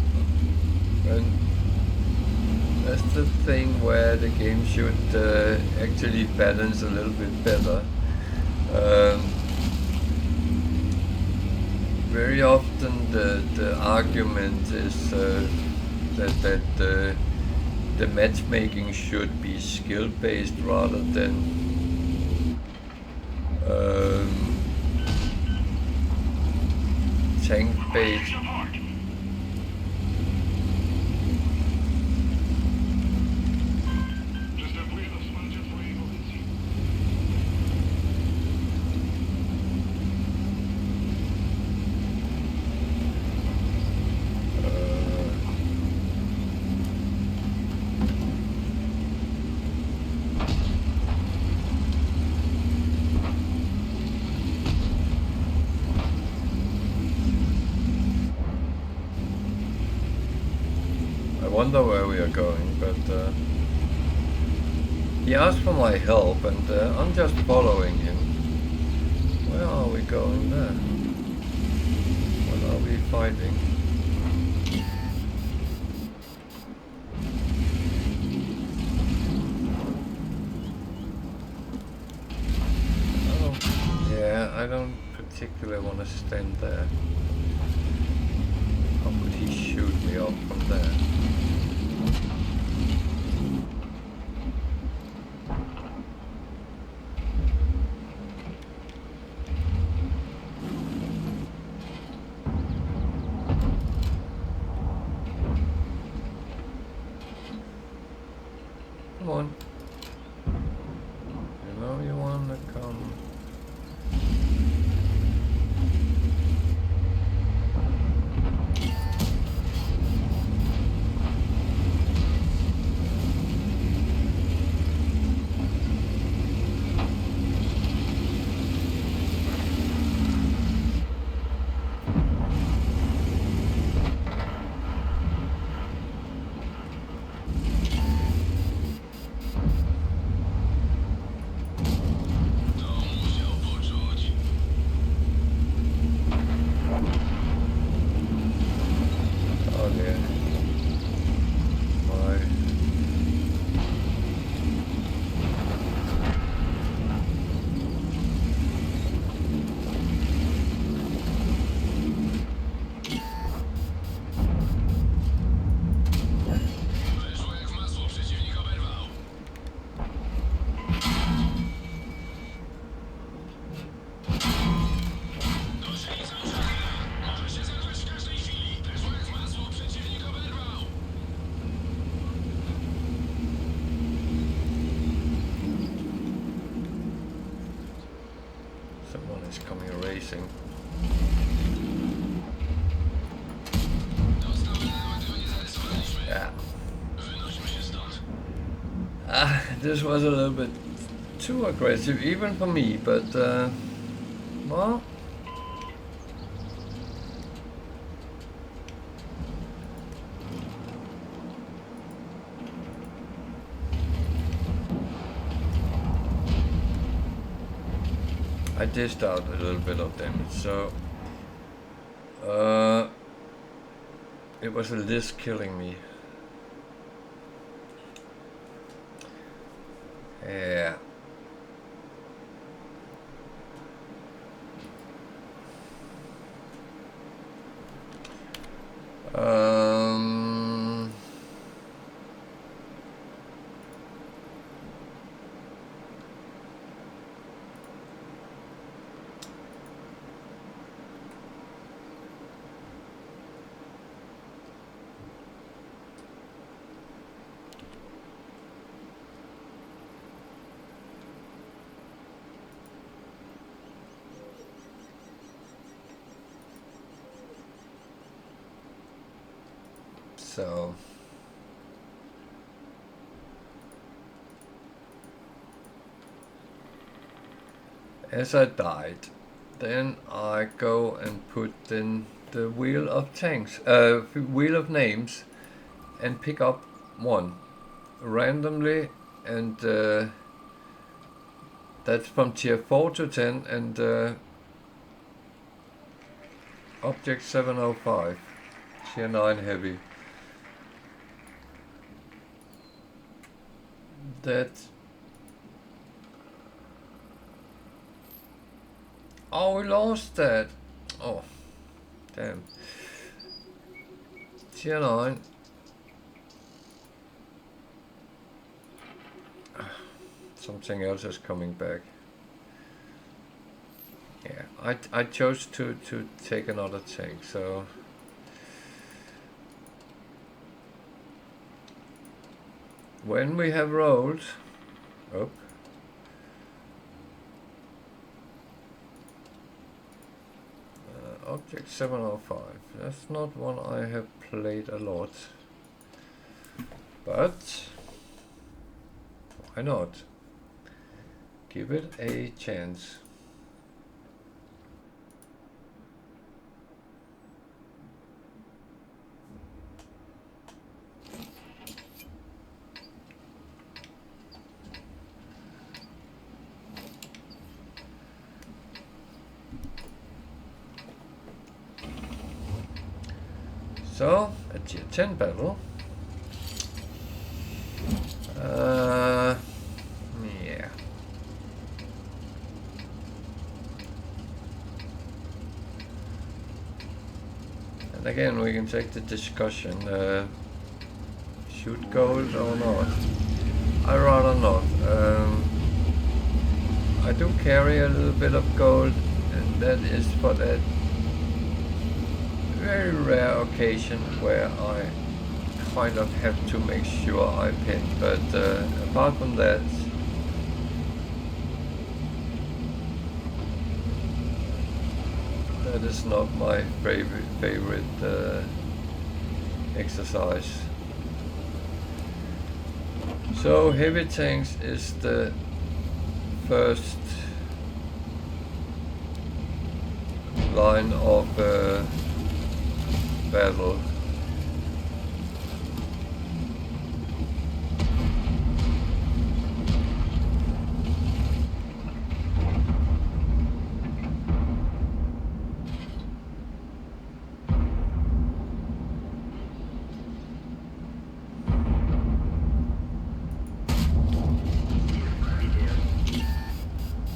and that's the thing where the game should actually balance a little bit better. Very often the argument is that the matchmaking should be skill based rather than tank based. I wonder where we are going, but he asked for my help, and I'm just following him. Where are we going there? What are we fighting? Oh, yeah, I don't particularly want to stand there. How could he shoot me off from there? Come on. You know you want to come. this was a little bit too aggressive, even for me, but well, I dished out a little bit of damage, so it was a list killing me. Yeah. So as I died, then I go and put in the wheel of tanks, wheel of names, and pick up one randomly, and that's from tier 4 to 10, and object 705, tier 9 heavy. That. Oh, we lost that. Oh, damn. Tier 9. Something else is coming back. Yeah, I chose to take another tank, so when we have rolled, oh, object 705, that's not one I have played a lot, but why not? Give it a chance. So, a tier 10 battle. Yeah. And again, we can take the discussion. Shoot gold or not? I'd rather not. I do carry a little bit of gold, and that is for that very rare occasion where I kind of have to make sure I pin, but apart from that, that is not my favorite exercise. So heavy tanks is the first line of battle.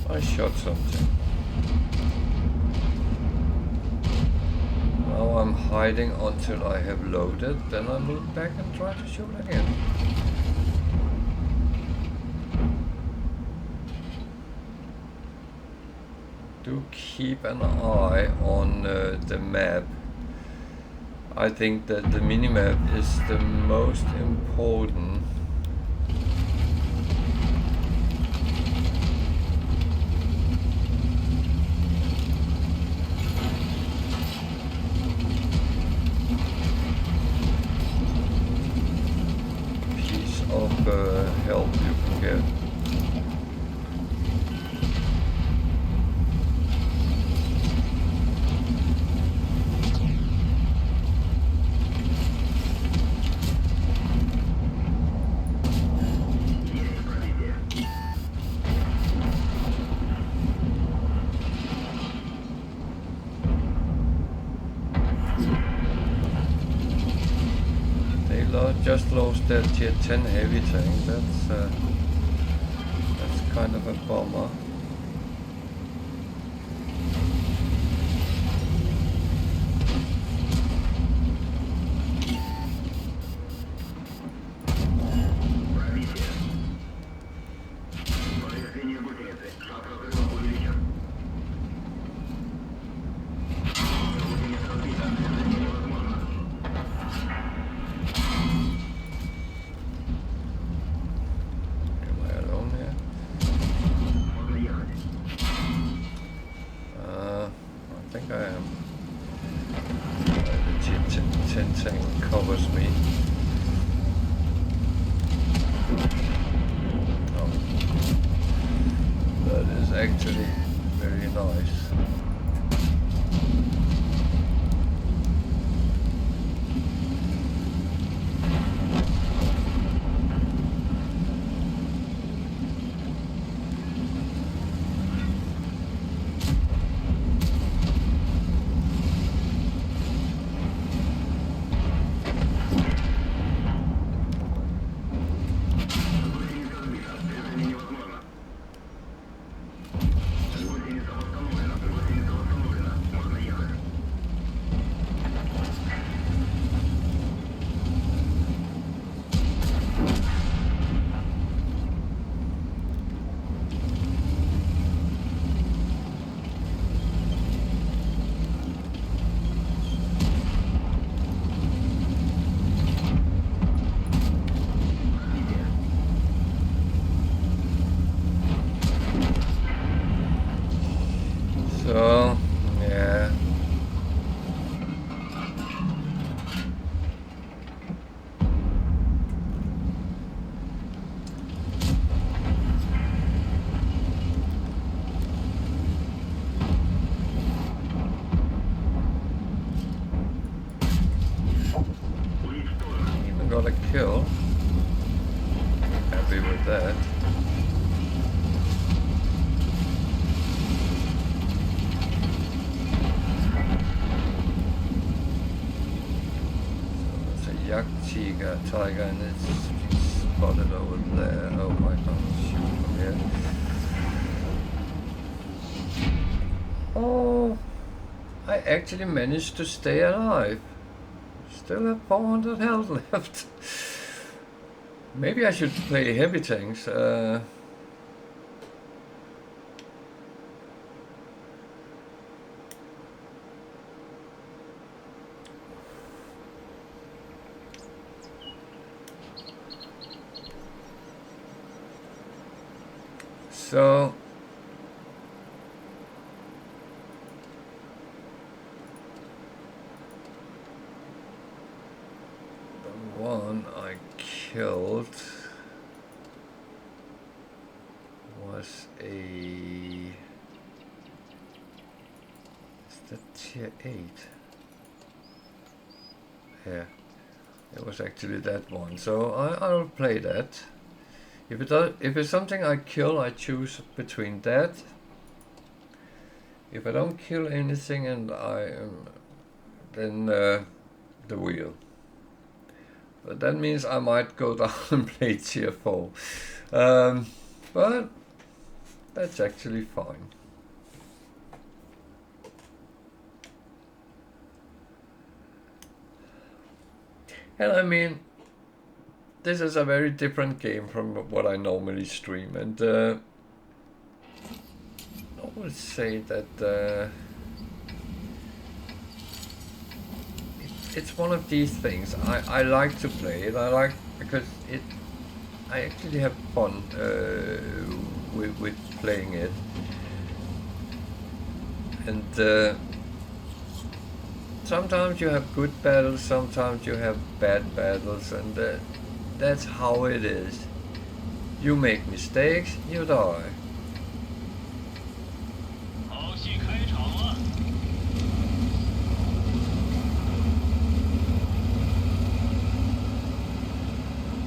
I shot something. Now I'm hiding until I have loaded, then I move back and try to shoot again. Do keep an eye on the map. I think that the minimap is the most important. Of help you can Good. Just lost their tier 10 heavy tank. That's kind of a bummer. So, yeah. Even got a kill. Happy with that. Tiger, and it's spotted over there. Oh, I can't shoot from here. Oh, I actually managed to stay alive. Still have 400 health left. Maybe I should play heavy tanks. So the one I killed was is that tier 8? Yeah, it was actually that one. So I'll play that. If it's something I kill, I choose between that. If I don't kill anything, and then the wheel. But that means I might go down and play tier 4. But that's actually fine. And I mean, this is a very different game from what I normally stream, and I would say that it's one of these things. I like to play it. I like because I actually have fun with playing it, and sometimes you have good battles, sometimes you have bad battles, and that's how it is. You make mistakes, you die.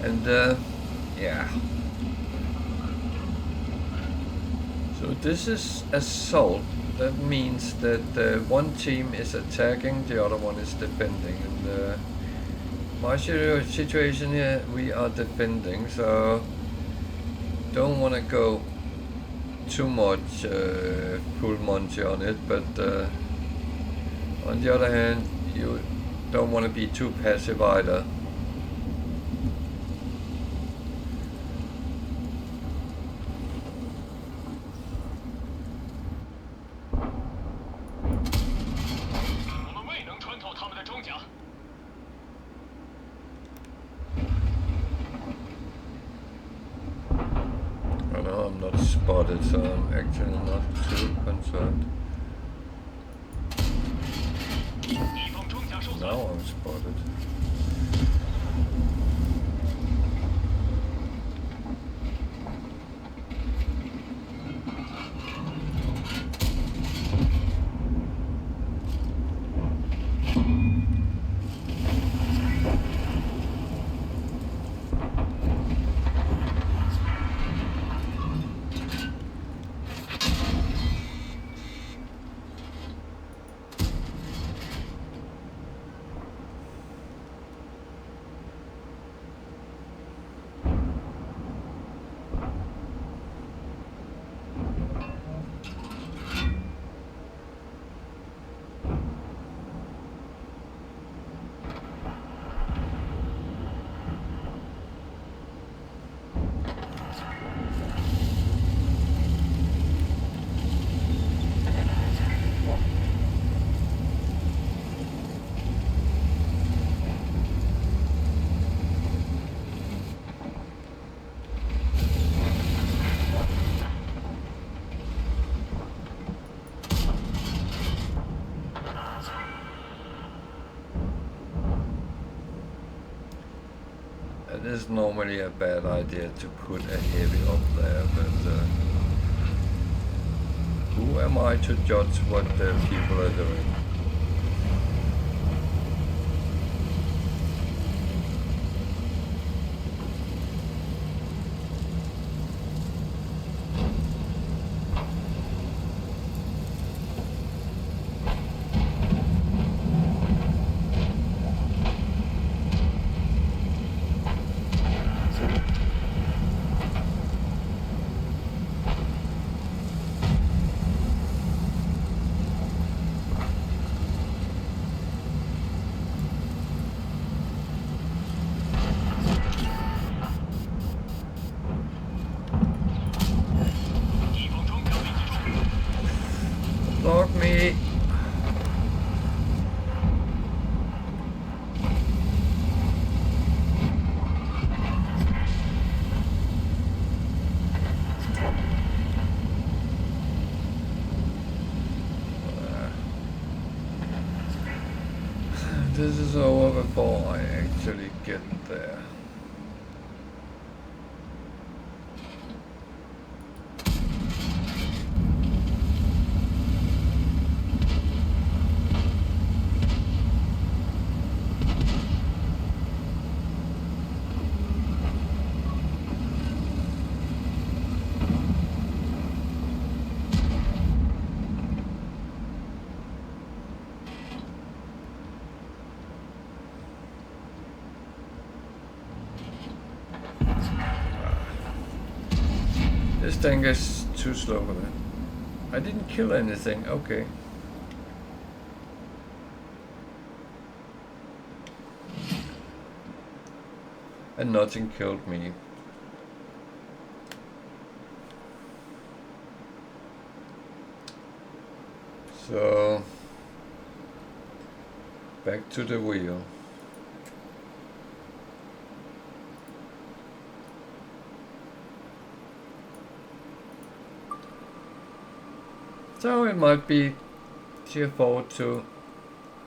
And yeah. So this is assault. That means that one team is attacking, the other one is defending. And my situation here, we are defending, so don't want to go too much full Monty on it, but on the other hand, you don't want to be too passive either. I know I'm not spotted, so I'm actually not too concerned. Now I'm spotted. It is normally a bad idea to put a heavy up there, but who am I to judge what the people are doing? Block me! This is over before I actually get there. This thing is too slow for that. I didn't kill anything, okay. And nothing killed me. So, back to the wheel. So it might be tier 4 to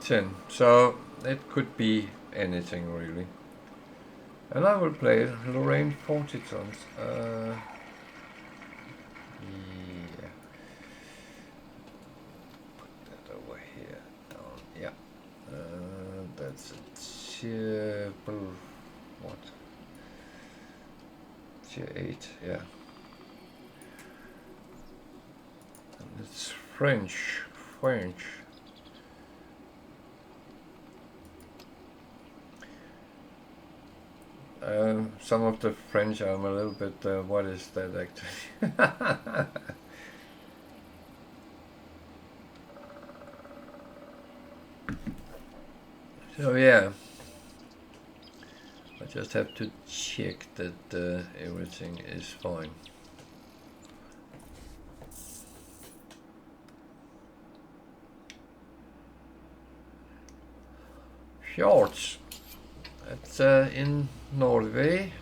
10. So it could be anything really. And I will play Lorraine 40 tons. Yeah. Put that over here. Down. Yeah. That's a tier. What? Tier 8. Yeah. And it's French. Some of the French I'm a little bit, what is that actually? So yeah, I just have to check that everything is fine. Fjords. It's in Norway.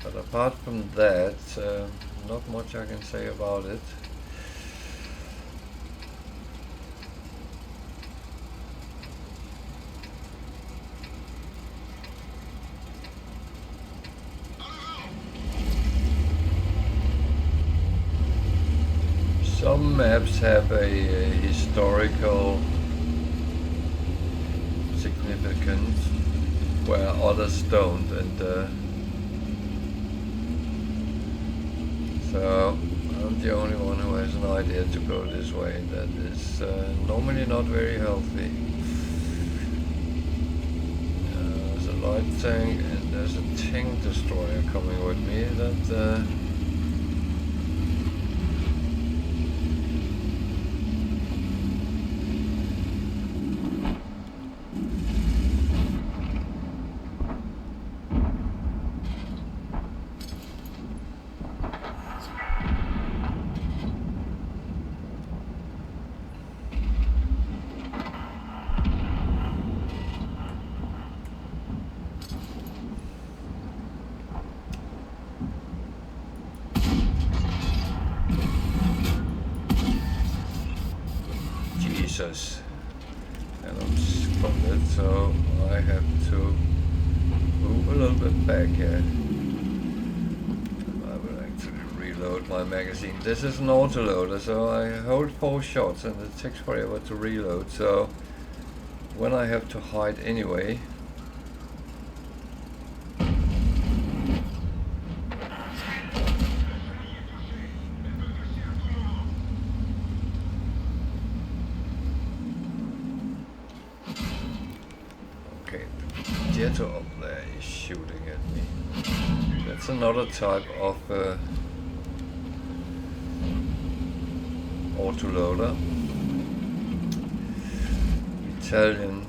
But apart from that, not much I can say about it. Some maps have a historical significance where others don't, and so I'm the only one who has an idea to go this way. That is normally not very healthy. There's a light tank and there's a tank destroyer coming with me. That and I'm spotted, so I have to move a little bit back here. I will actually reload my magazine. This is an autoloader, so I hold 4 shots and it takes forever to reload, so when I have to hide anyway, up there is shooting at me. That's another type of autoloader. Italian.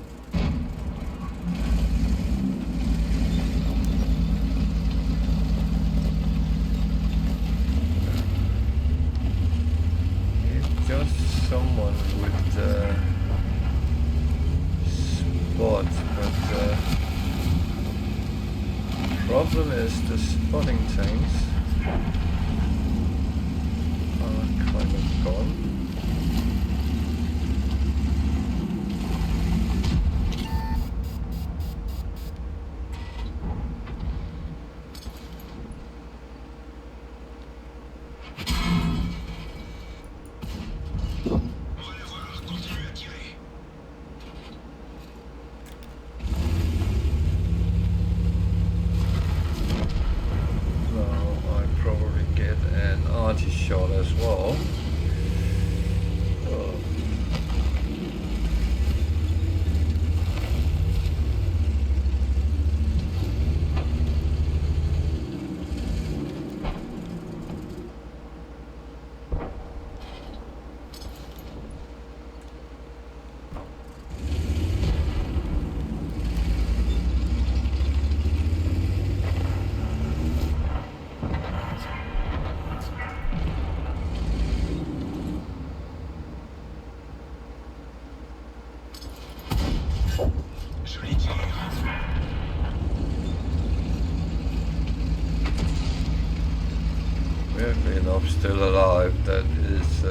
It's just someone with spots, but problem is the spotting tanks are kind of gone. Shot as well. fortunately enough still alive. That is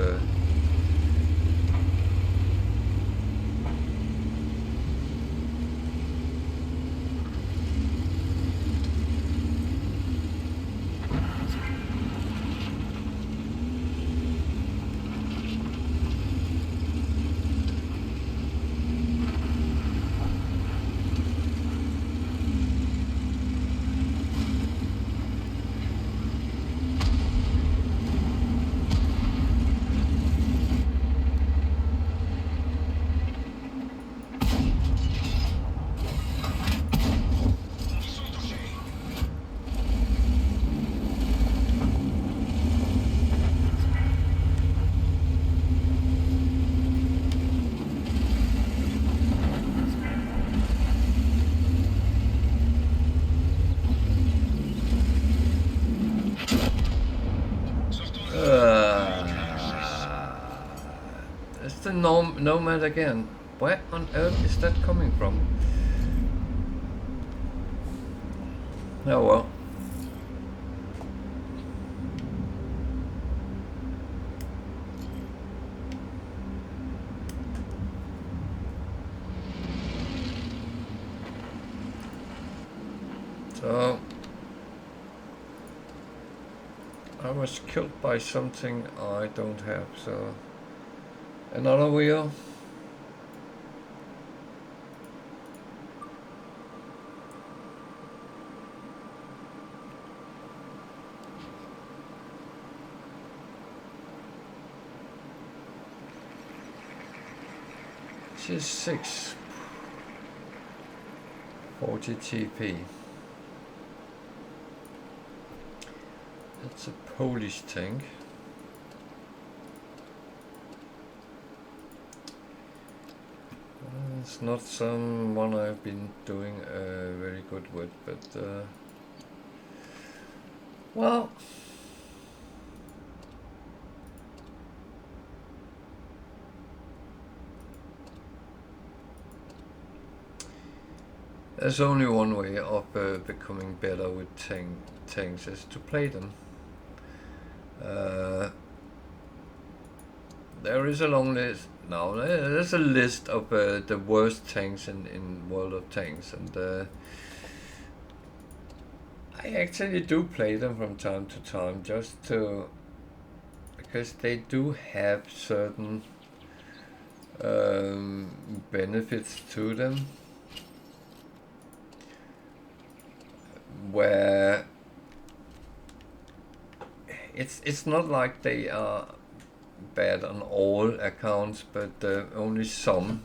it's the nomad again. Where on earth is that coming from? Oh well. So I was killed by something I don't have, so another wheel. This is 640 TP. It's a Polish tank. It's not someone I've been doing very good with, but well, there's only one way of becoming better with tanks is to play them. There is a long list. No, there's a list of the worst tanks in World of Tanks, and I actually do play them from time to time, just to because they do have certain benefits to them, where it's not like they are bad on all accounts, but only some.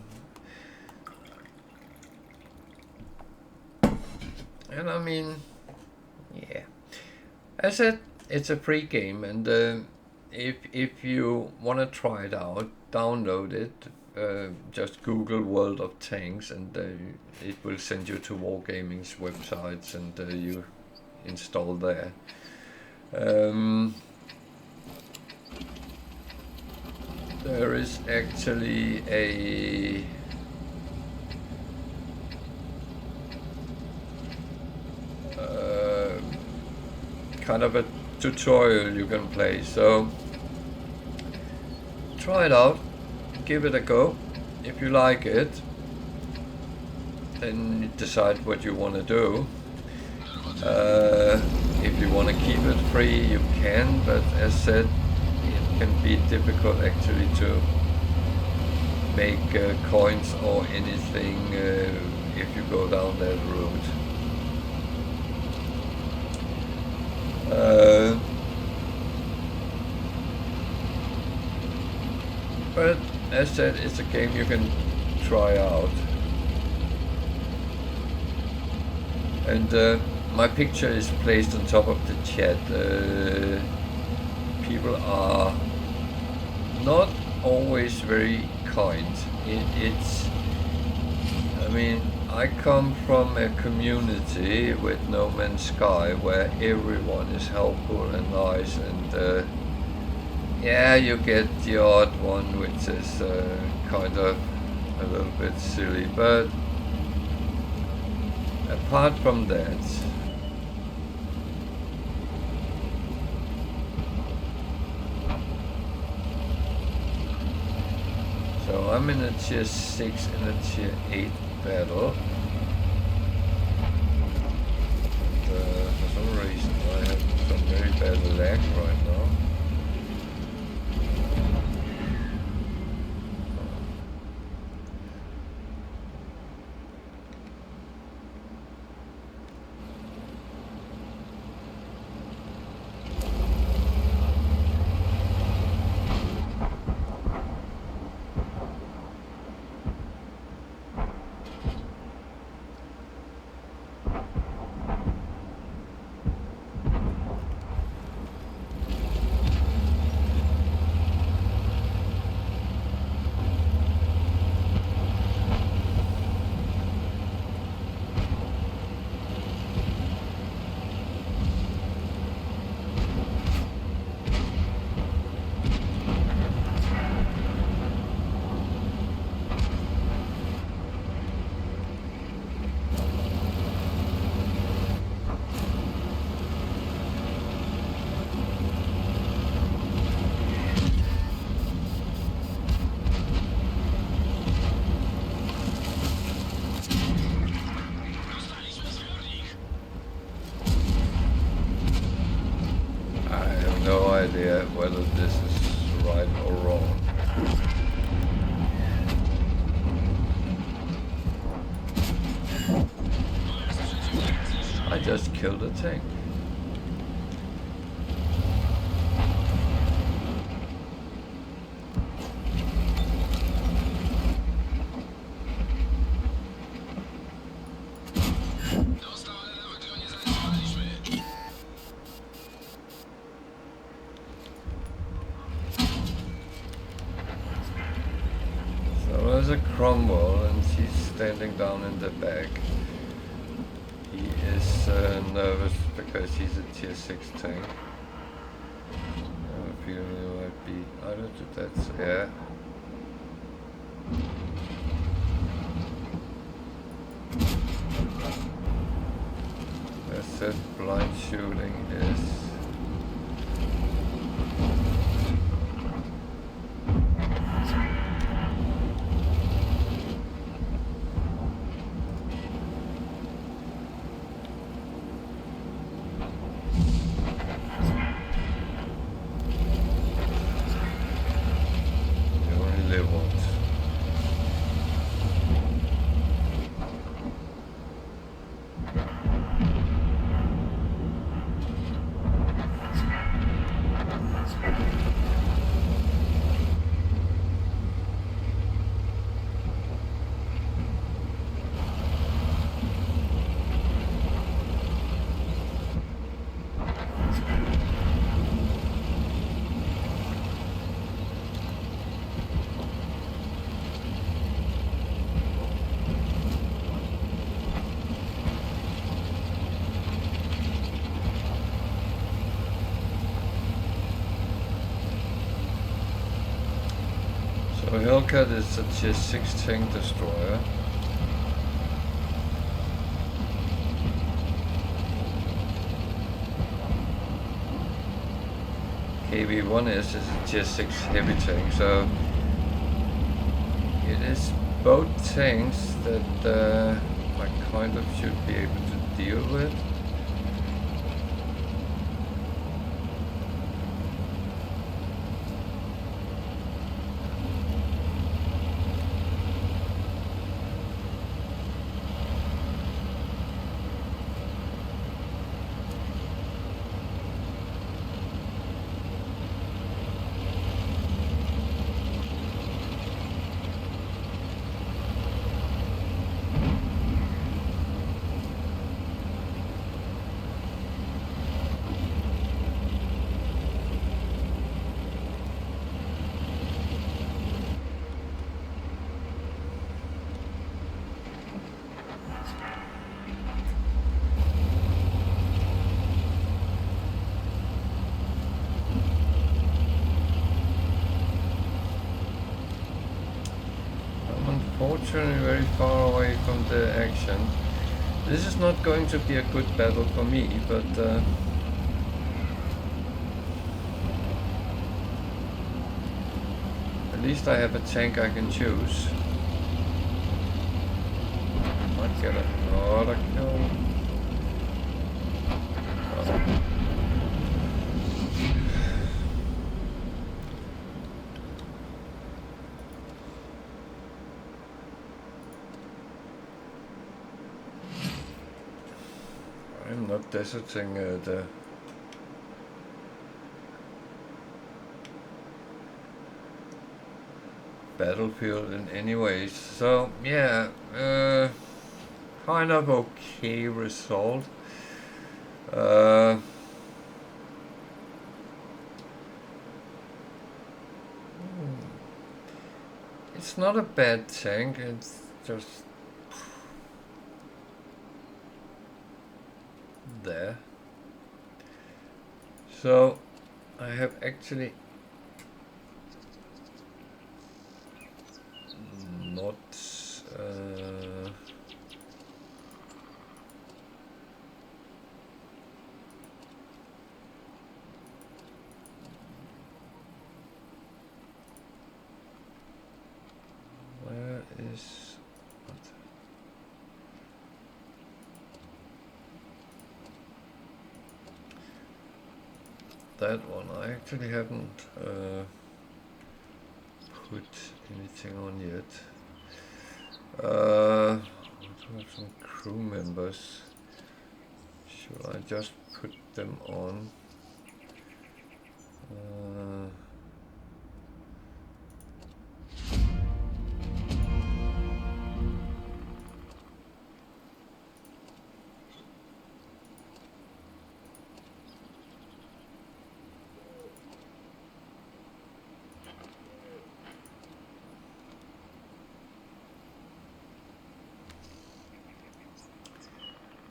And I mean, yeah, as I said, it's a free game, and if you want to try it out, download it. Just Google World of Tanks, and it will send you to Wargaming's websites, and you install there. There is actually a kind of a tutorial you can play, so try it out, give it a go. If you like it, then you decide what you want to do. If you want to keep it free, you can, but as said, it can be difficult actually to make coins or anything if you go down that route. But as said, it's a game you can try out. And my picture is placed on top of the chat. People are not always very kind. I mean, I come from a community with No Man's Sky where everyone is helpful and nice, and yeah, you get the odd one which is kind of a little bit silly, but apart from that, I'm in a tier 6 and a tier 8 battle. For some reason I have some very bad lag right now. Whether this is right or wrong. I just killed a tank. There's a Cromwell and she's standing down in the back. He is nervous because he's a tier 6 tank. I have a feeling he might be... I don't think that's... yeah. That's it, blind shooting is... So Hellcat is a tier 6 tank destroyer. KV-1S is a tier 6 heavy tank, so it is both tanks that I kind of should be able to deal with. Unfortunately very far away from the action. This is not going to be a good battle for me, but at least I have a tank I can choose. Might get another kill. Oh. I'm not deserting the battlefield in any way. So yeah, kind of okay result. It's not a bad tank, it's just there. So I have actually not where is what? That one I actually haven't put anything on yet. I have some crew members. Should I just put them on?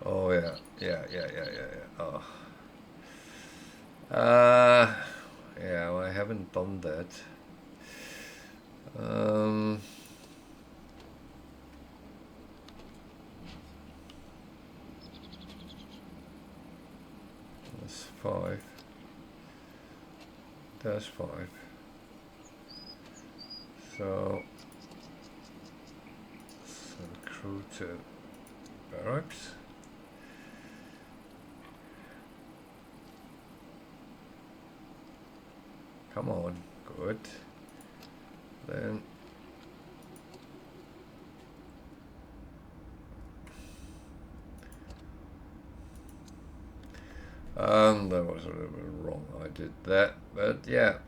Oh yeah. Oh. Yeah, well, I haven't done that. That's 5. That's 5. So crew to barracks. Come on, good. Then that was a little bit wrong. I did that, but yeah,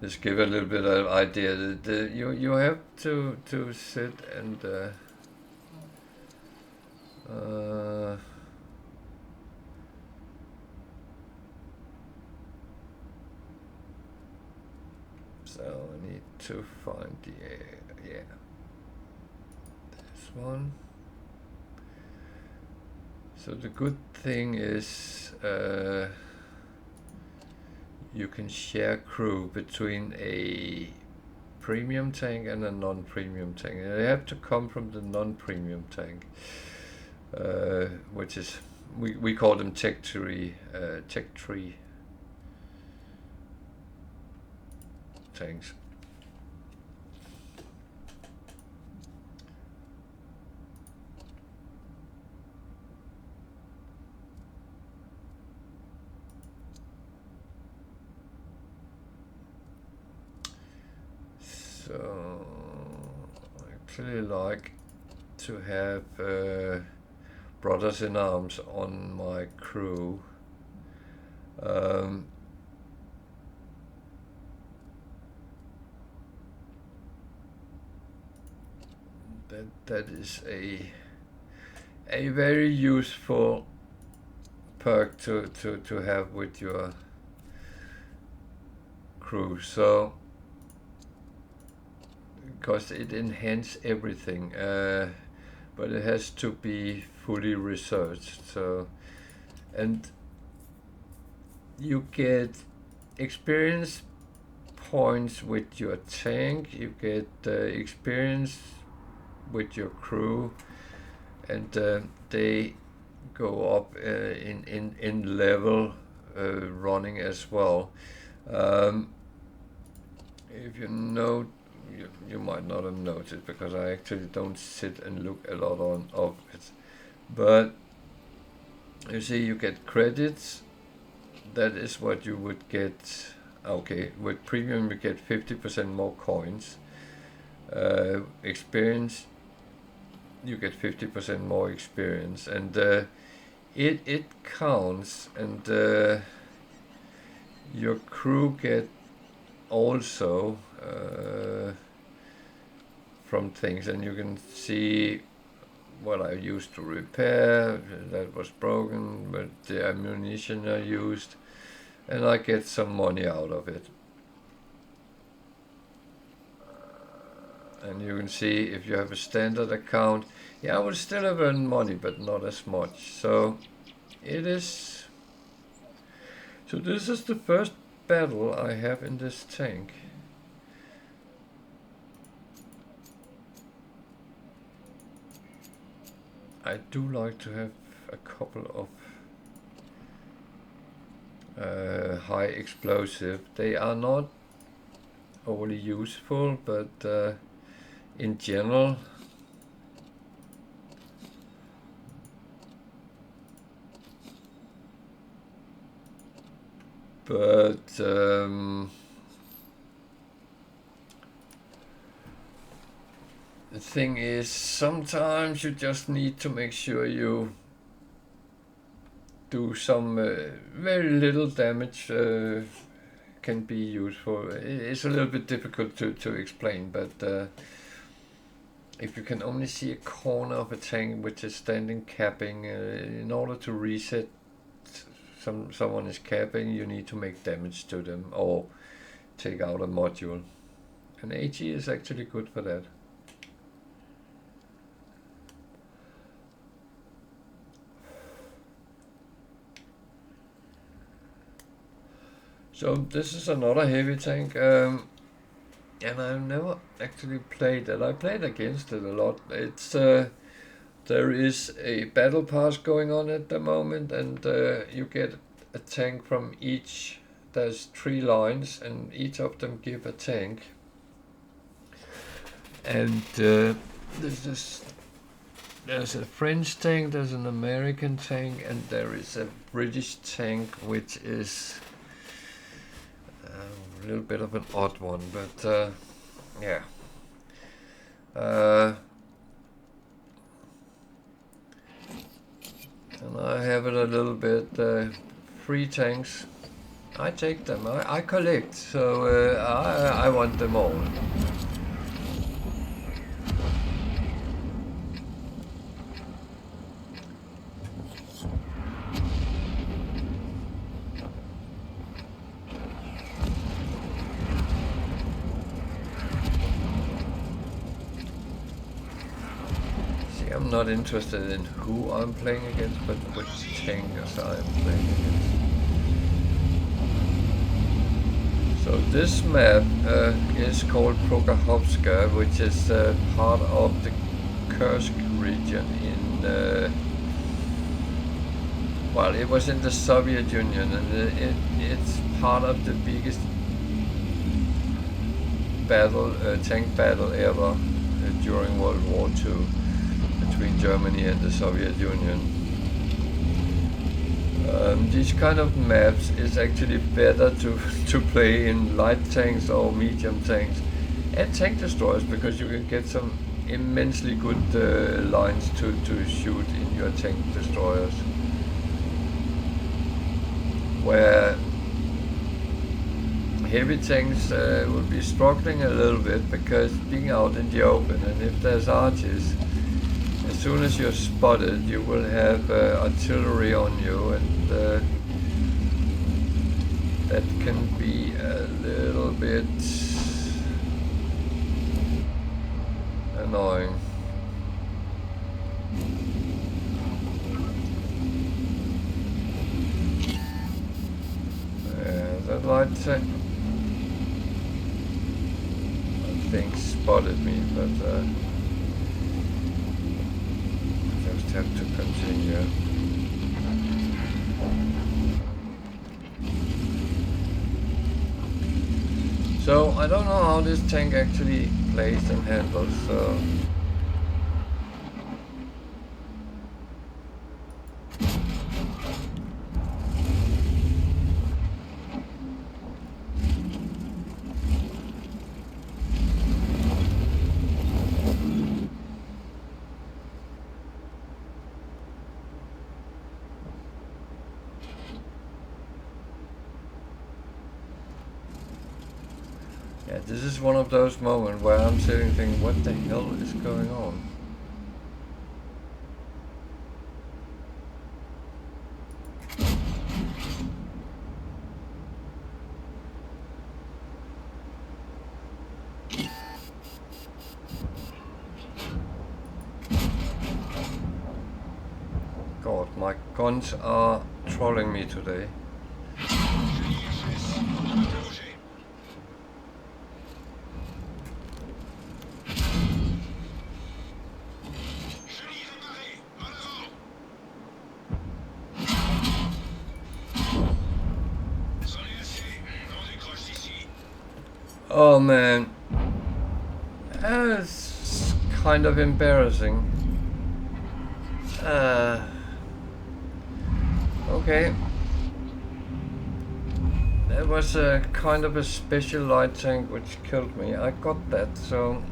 just give a little bit of idea that you have to sit and so I need to find the yeah, this one. So the good thing is you can share crew between a premium tank and a non-premium tank. They have to come from the non-premium tank, which is we call them tech tree tanks. So I actually like to have brothers in arms on my crew. That is a very useful perk to have with your crew. So because it enhances everything, but it has to be fully researched. So, and you get experience points with your tank, you get experience with your crew, and they go up in level running as well. if you know, you might not have noticed because I actually don't sit and look a lot of it. But you see, you get credits. That is what you would get. Okay, with premium you get 50% more coins. Experience, you get 50% more experience, and it counts, and your crew get also from things, and you can see what I used to repair that was broken, but the ammunition I used, and I get some money out of it. And you can see if you have a standard account, yeah, I will still have earned money, but not as much. So it is. So this is the first battle I have in this tank. I do like to have a couple of high explosive. They are not overly useful, but in general, but the thing is, sometimes you just need to make sure you do some very little damage can be useful. It's a little bit difficult to explain, but if you can only see a corner of a tank which is standing capping, in order to reset someone is capping, you need to make damage to them or take out a module. And AG is actually good for that. So this is another heavy tank, and I've never actually played it. I played against it a lot. It's there is a battle pass going on at the moment, and you get a tank from each. There's 3 lines, and each of them give a tank. And there's a French tank, there's an American tank, and there is a British tank, which is a little bit of an odd one, but yeah. And I have it a little bit. 3 tanks. I take them. I collect, so I want them all. I'm not interested in who I'm playing against, but which tankers I'm playing against. So this map is called Prokhorovska, which is part of the Kursk region in, well, it was in the Soviet Union, and it's part of the biggest battle, tank battle ever during World War II. Between Germany and the Soviet Union. These kind of maps is actually better to play in light tanks or medium tanks and tank destroyers, because you can get some immensely good lines to shoot in your tank destroyers. Where heavy tanks will be struggling a little bit because being out in the open, and if there's arches, as soon as you're spotted, you will have artillery on you, and that can be a little bit annoying. That light tank, I think, spotted me, but have to continue. So I don't know how this tank actually plays and handles, so yeah, this is one of those moments where I'm sitting thinking, what the hell is going on? God, my guns are trolling me today. Oh man, it's kind of embarrassing. Okay. That was a kind of a special light tank which killed me. I got that, so...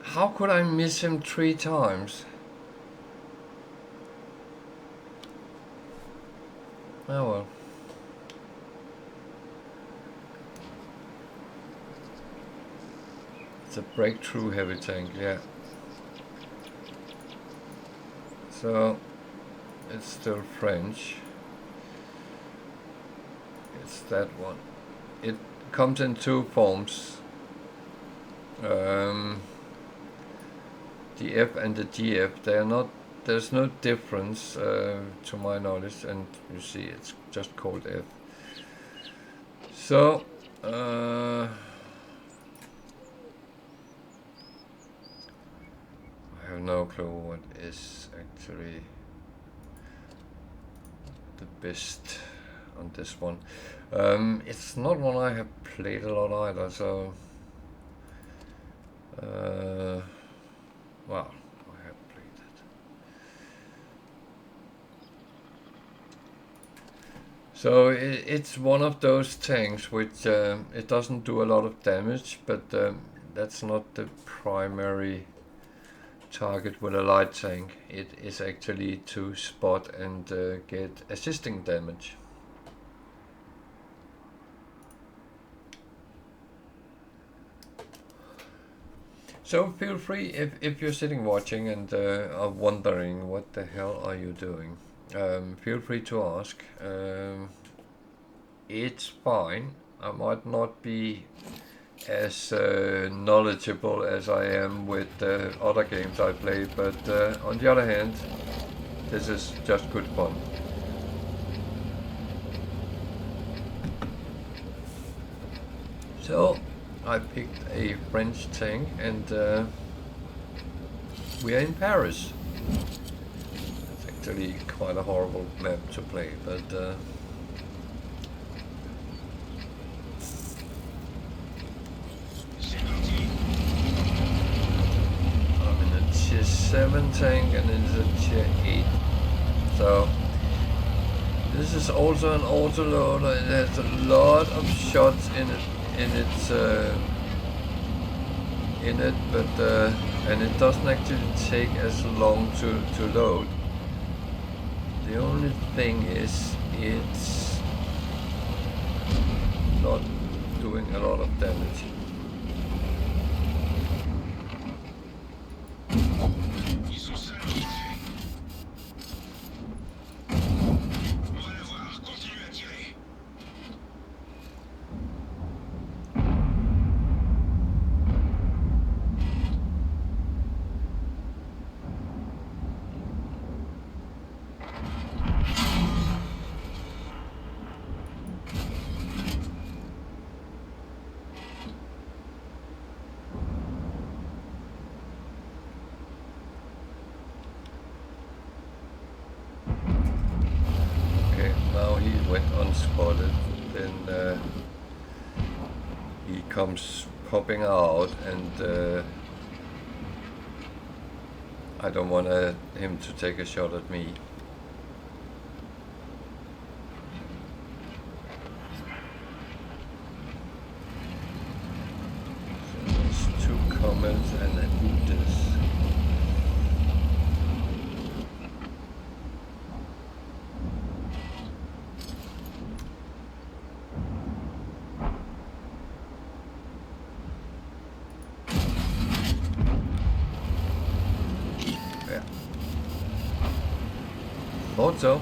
how could I miss him 3 times? Oh well. It's a breakthrough heavy tank, yeah. So, it's still French. It's that one. It comes in 2 forms. The F and the GF, they are not. There's no difference to my knowledge, and you see, it's just called F. So, I have no clue what is actually the best on this one. It's not one I have played a lot either, so well, I have played it. So it's one of those tanks which it doesn't do a lot of damage, but that's not the primary target with a light tank. It is actually to spot and get assisting damage. So feel free, if you're sitting watching and are wondering what the hell are you doing, feel free to ask. It's fine. I might not be as knowledgeable as I am with other games I play, but on the other hand, this is just good fun. So I picked a French tank, and we are in Paris. It's actually quite a horrible map to play, but I'm in a tier 7 tank and it's a tier 8. So this is also an autoloader. It has a lot of shots in it. But and it doesn't actually take as long to load. The only thing is it's not doing a lot of damage. spotted, then he comes popping out, and I don't want him to take a shot at me. So there's 2 comments and a Hooters. Thought so.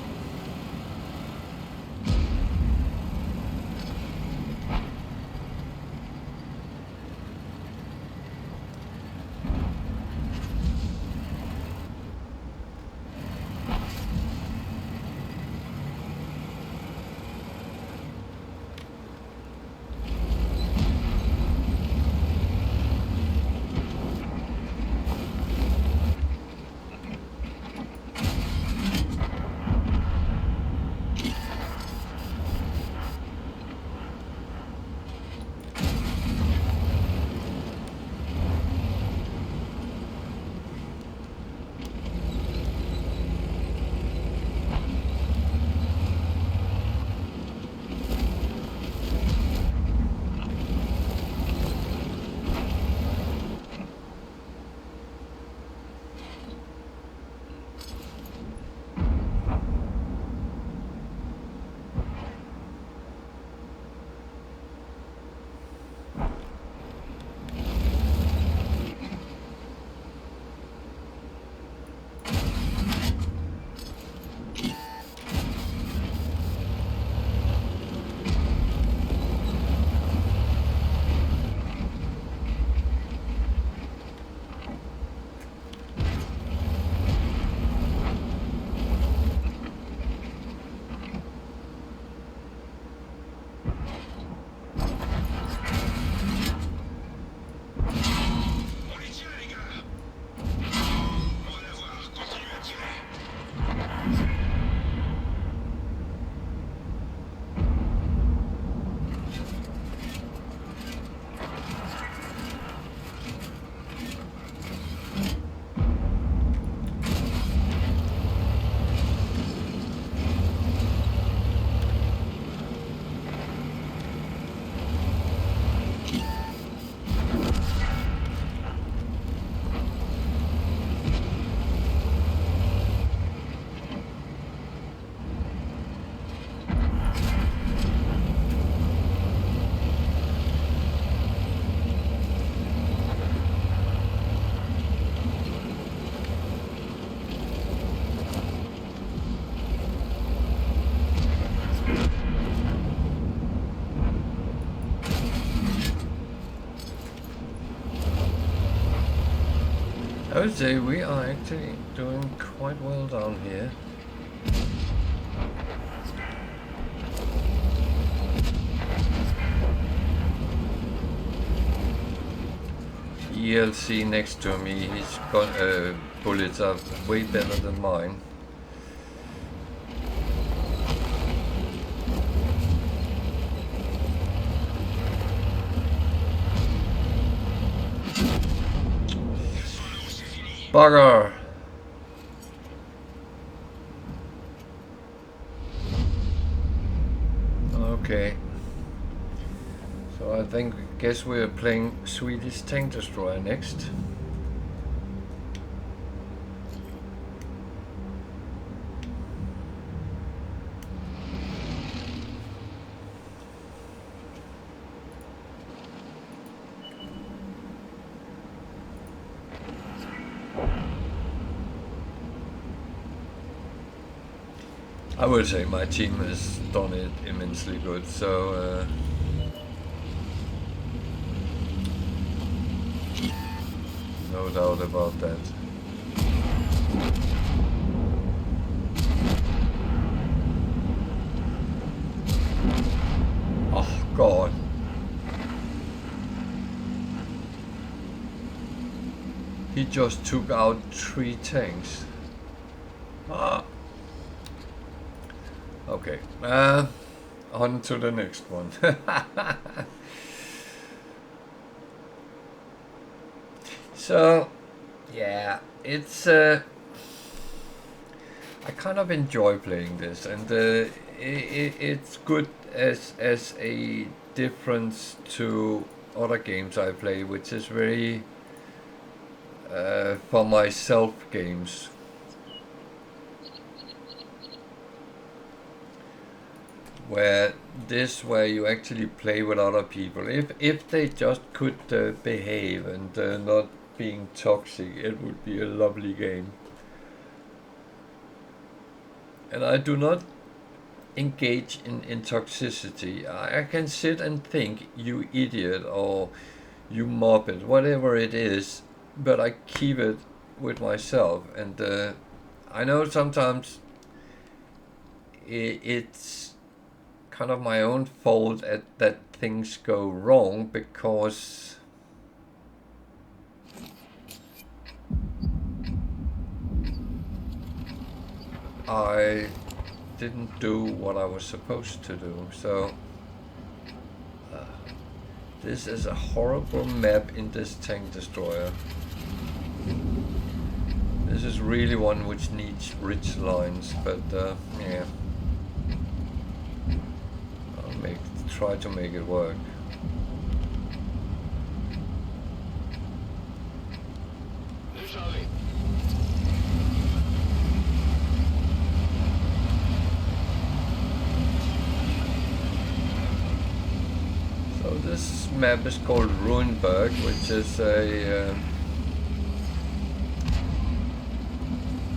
I would say we are actually doing quite well down here. ELC next to me, his bullets are way better than mine. Bugger! Okay. So I guess we're playing Swedish Tank Destroyer next. I would say my team has done it immensely good, so no doubt about that. Oh God. He just took out 3 tanks. Ah. Okay. on to the next one. So, yeah, it's I kind of enjoy playing this, and it's good as a difference to other games I play, which is very for myself games. Where you actually play with other people. If they just could behave and not being toxic, it would be a lovely game. And I do not engage in toxicity. I can sit and think, you idiot, or you moppet, whatever it is, but I keep it with myself. And I know sometimes it's kind of my own fault that things go wrong because I didn't do what I was supposed to do. So this is a horrible map in this tank destroyer. This is really one which needs rich lines, but yeah, I'll try to make it work. So this map is called Ruinberg, which is a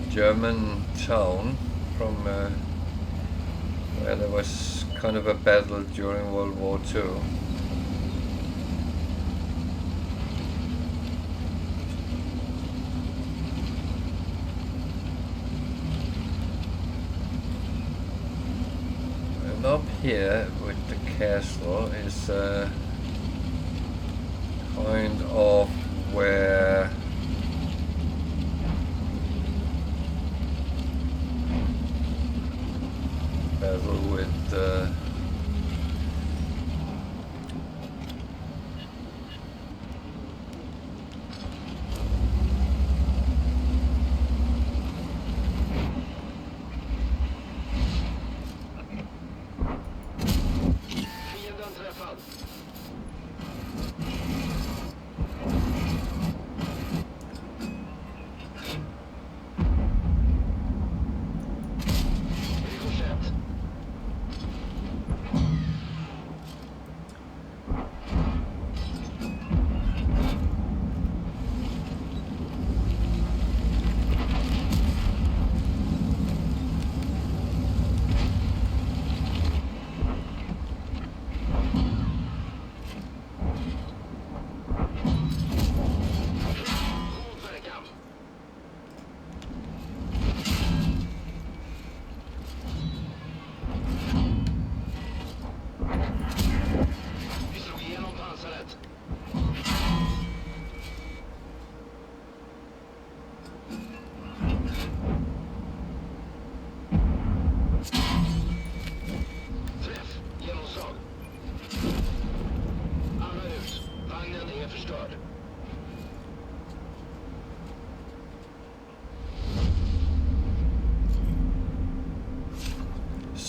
German town from where there was kind of a battle during World War II. And up here with the castle is kind of where battle with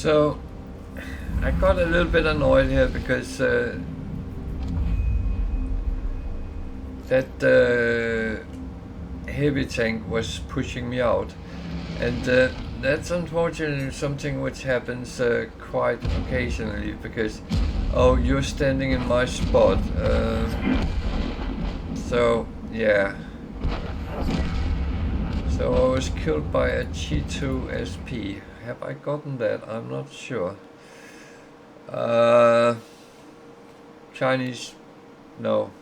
So I got a little bit annoyed here because that heavy tank was pushing me out, and that's unfortunately something which happens quite occasionally because, oh, you're standing in my spot. So yeah. So I was killed by a G2 SP. Have I gotten that? I'm not sure. Chinese, no.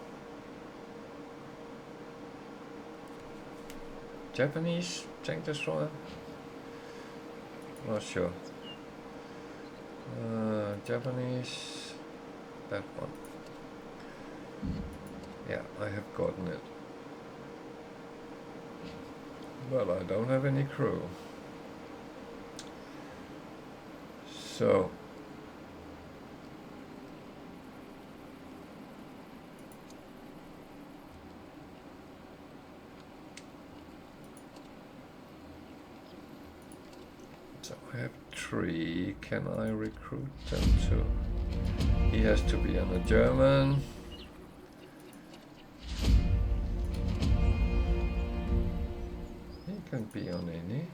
Japanese tank destroyer? Not sure. Japanese, that one. Yeah, I have gotten it. But I don't have any crew. So So I have 3. Can I recruit them too? He has to be on a German. He can be on any.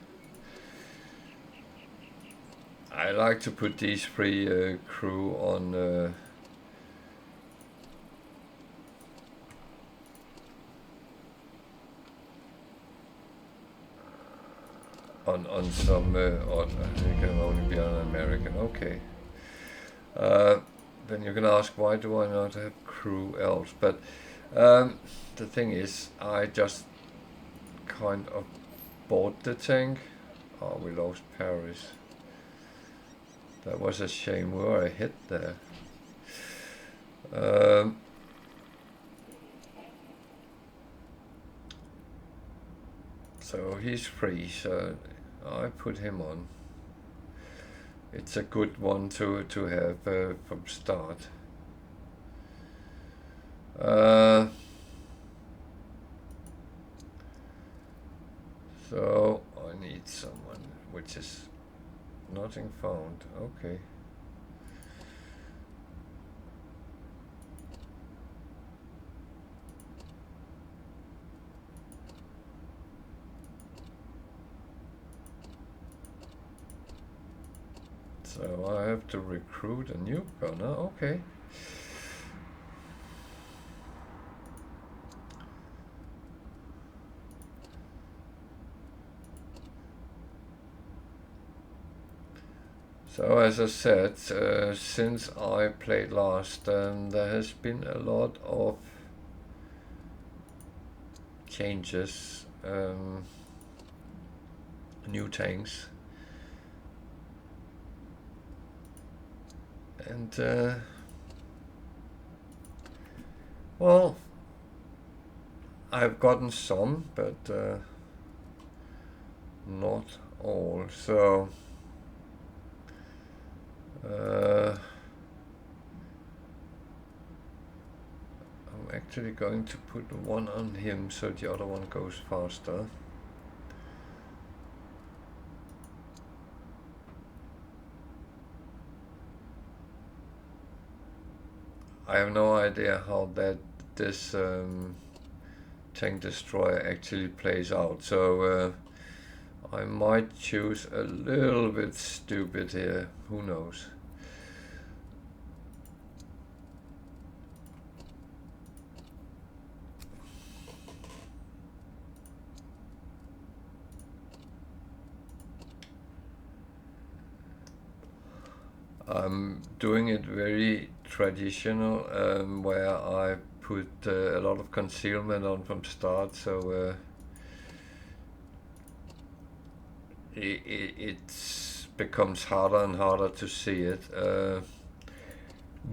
I like to put these 3 crew on some it can only be on American. Okay. Then you can ask, why do I not have crew else? But the thing is, I just kind of bought the tank. Oh, we lost Paris. That was a shame. We were a hit there. So he's free, so I put him on. It's a good one to have from start. So I need someone, which is nothing found. Okay. So I have to recruit a new gunner. Okay. So as I said, since I played last, there has been a lot of changes, new tanks, and well, I've gotten some, but not all. So I'm actually going to put one on him so the other one goes faster. I have no idea how this tank destroyer actually plays out, so I might choose a little bit stupid here. Who knows? I'm doing it very traditional, where I put a lot of concealment on from start, so it becomes harder and harder to see it.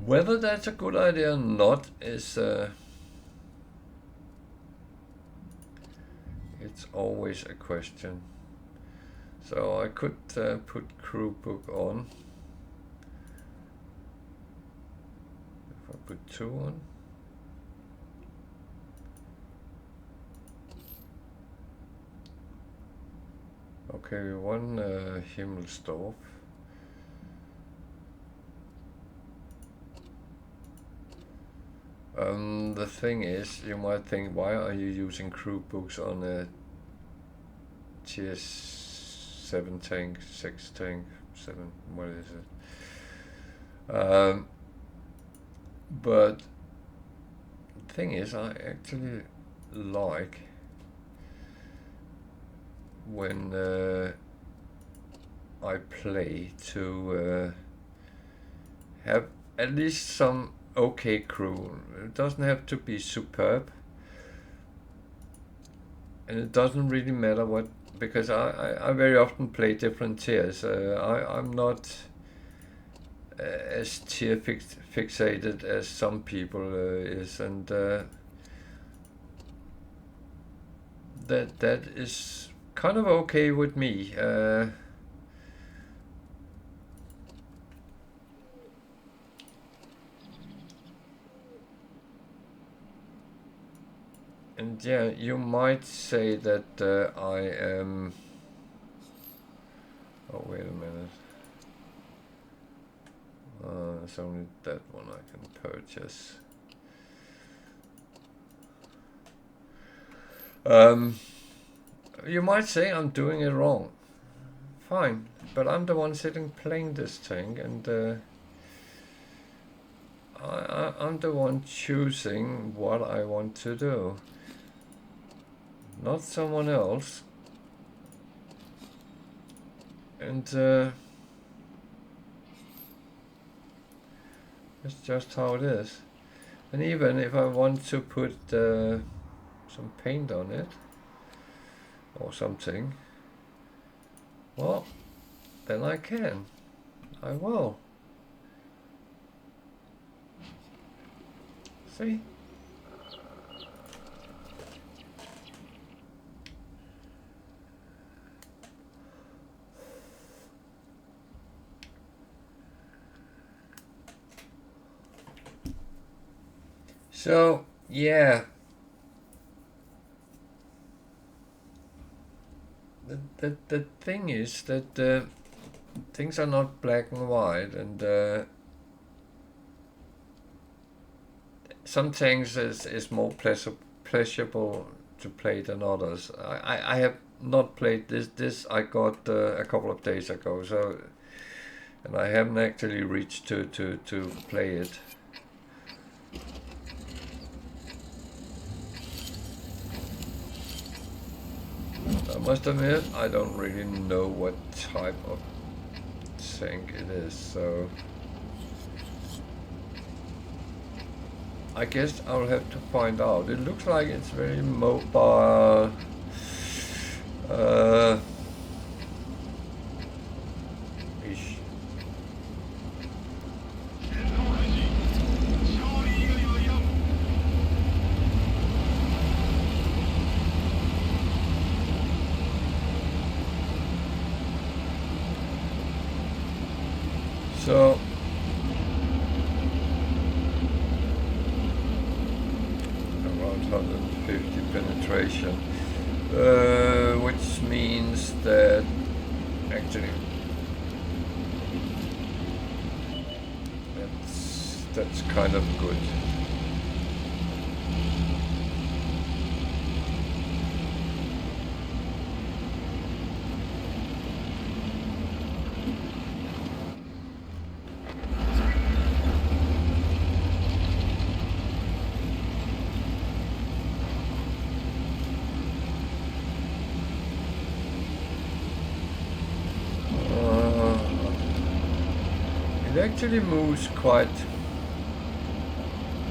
Whether that's a good idea or not is it's always a question. So I could put crew book on. If I put 2 on. Okay, 1 Himmelsdorf. The thing is, you might think, why are you using crew books on a tier 7 tank, 6 tank, 7, what is it? But the thing is, I actually like when I play to have at least some okay crew. It doesn't have to be superb, and it doesn't really matter what, because I very often play different tiers. I'm not as tier fixated as some people is, and that is kind of okay with me. And yeah, you might say that I am Oh, wait a minute. It's only that one I can purchase. You might say I'm doing it wrong. Fine, but I'm the one sitting playing this thing, and I'm the one choosing what I want to do, not someone else. And it's just how it is. And even if I want to put some paint on it or something, well, then I can. I will. See? So, yeah. The thing is that things are not black and white, and some things is more pleasurable to play than others. I have not played this I got a couple of days ago, so, and I haven't actually reached to play it. I must admit, I don't really know what type of tank it is, so I guess I'll have to find out. It looks like it's very mobile. Ish. So around 150 penetration, which means that actually that's kind of good. It actually moves quite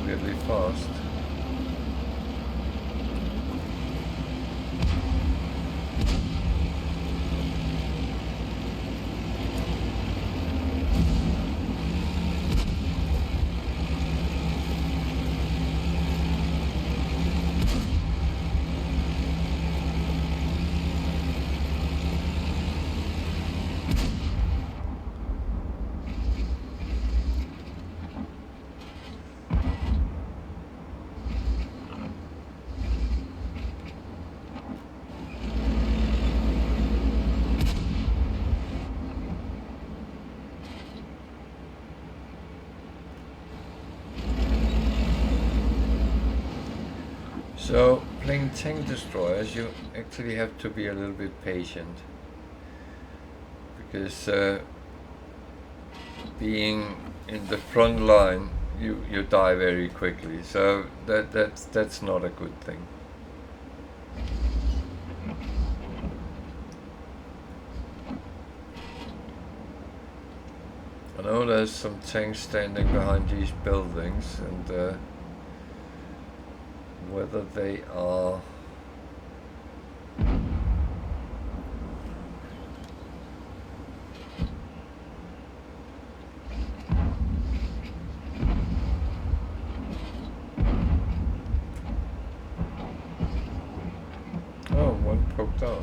weirdly fast. So, playing tank destroyers, you actually have to be a little bit patient, because being in the front line, you die very quickly. So that's not a good thing. I know there's some tanks standing behind these buildings, and whether they are one poked out.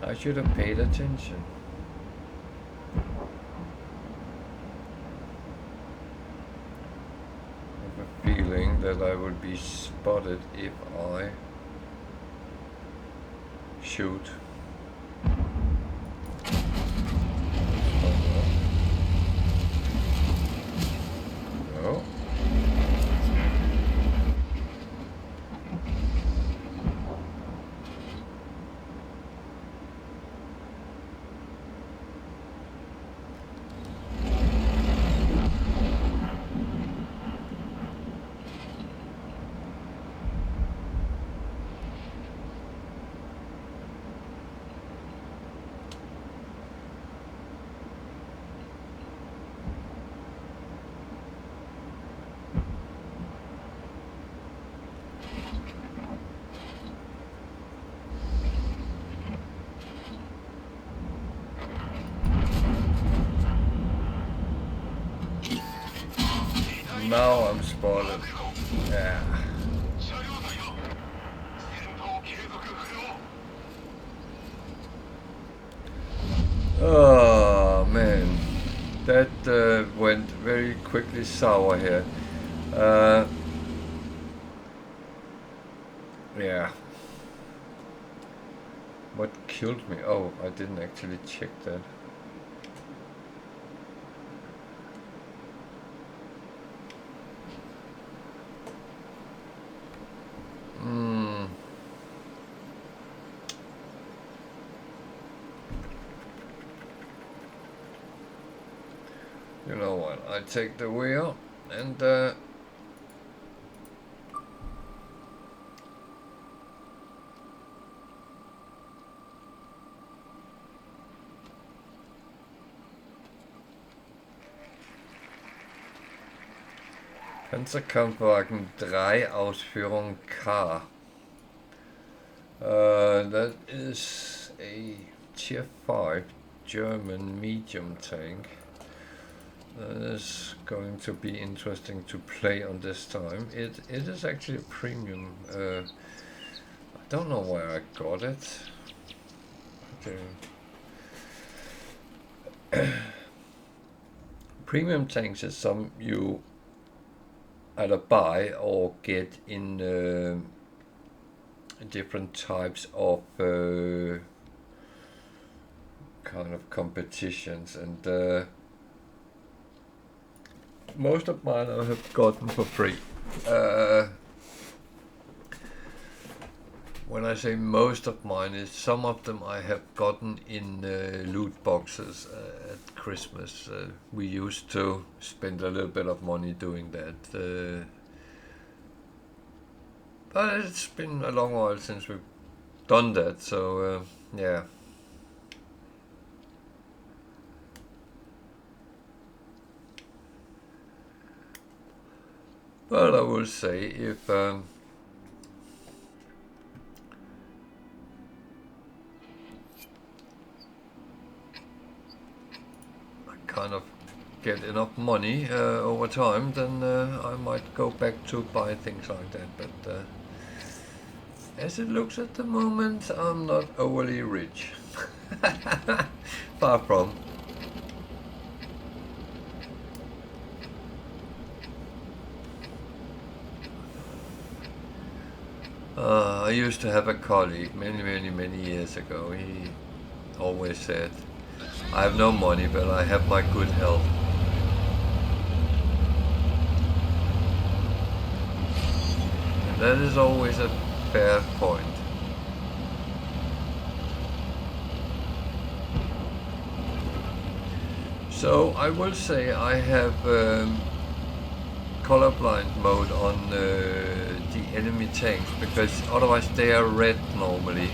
I should have paid attention. I have a feeling that I would be spotted if I shoot. Now I'm spotted. Yeah. Oh man, that went very quickly sour here. Yeah. What killed me? Oh, I didn't actually check that. You know what? I take the wheel and Panzerkampfwagen 3 Ausführung K. That is a tier 5 German medium tank. That is going to be interesting to play on this time. It is actually a premium. I don't know where I got it. Okay. Premium tanks is some you either buy or get in different types of kind of competitions, and most of mine I have gotten for free. When I say most of mine, is some of them I have gotten in loot boxes at Christmas. We used to spend a little bit of money doing that. But it's been a long while since we've done that, so yeah. But I will say, if I kind of get enough money over time, then I might go back to buy things like that. But as it looks at the moment, I'm not overly rich. Far from. I used to have a colleague many years ago. He always said, I have no money, but I have my good health. And that is always a fair point. So I will say I have colorblind mode on the enemy tanks, because otherwise they are red normally.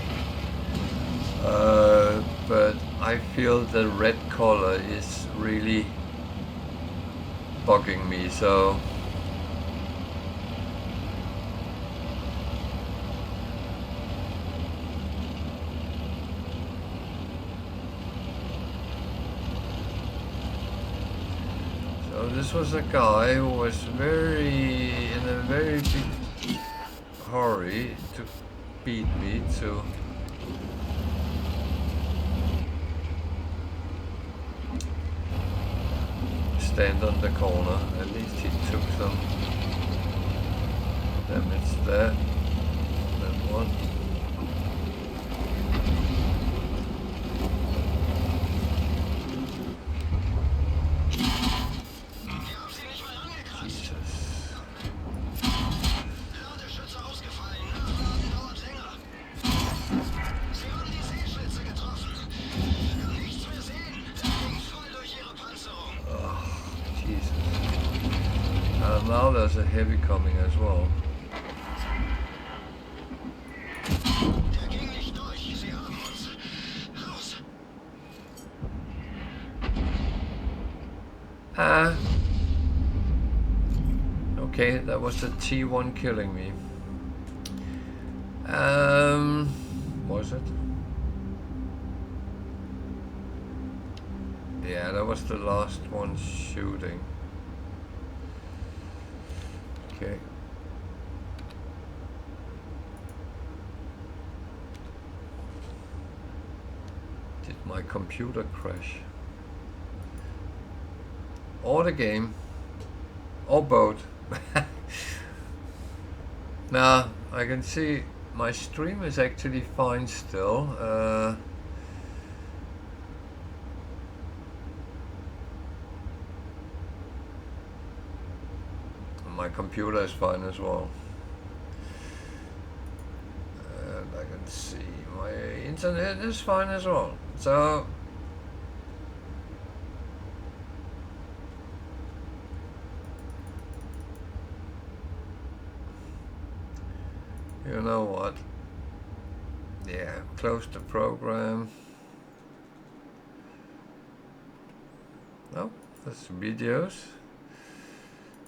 But I feel the red color is really bugging me, so this was a guy who was in a very big hurry to beat me, to stand on the corner. At least he took some damage there. That one. Now there's a heavy coming as well. Okay, that was the T1 killing me. Was it? Yeah, that was the last one shooting. Okay. Did my computer crash? Or the game? Or both? Now, I can see my stream is actually fine still. My computer is fine as well. And I can see my internet is fine as well. So, you know what? Yeah, close the program. No, that's videos.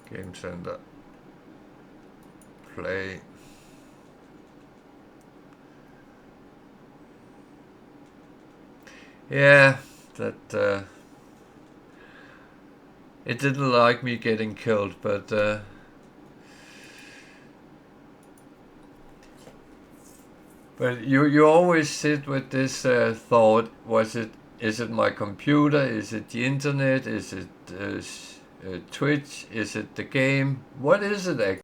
Game Center. Play. Yeah, that it didn't like me getting killed, but you always sit with this thought: is it my computer? Is it the internet? Is it Twitch? Is it the game? What is it actually?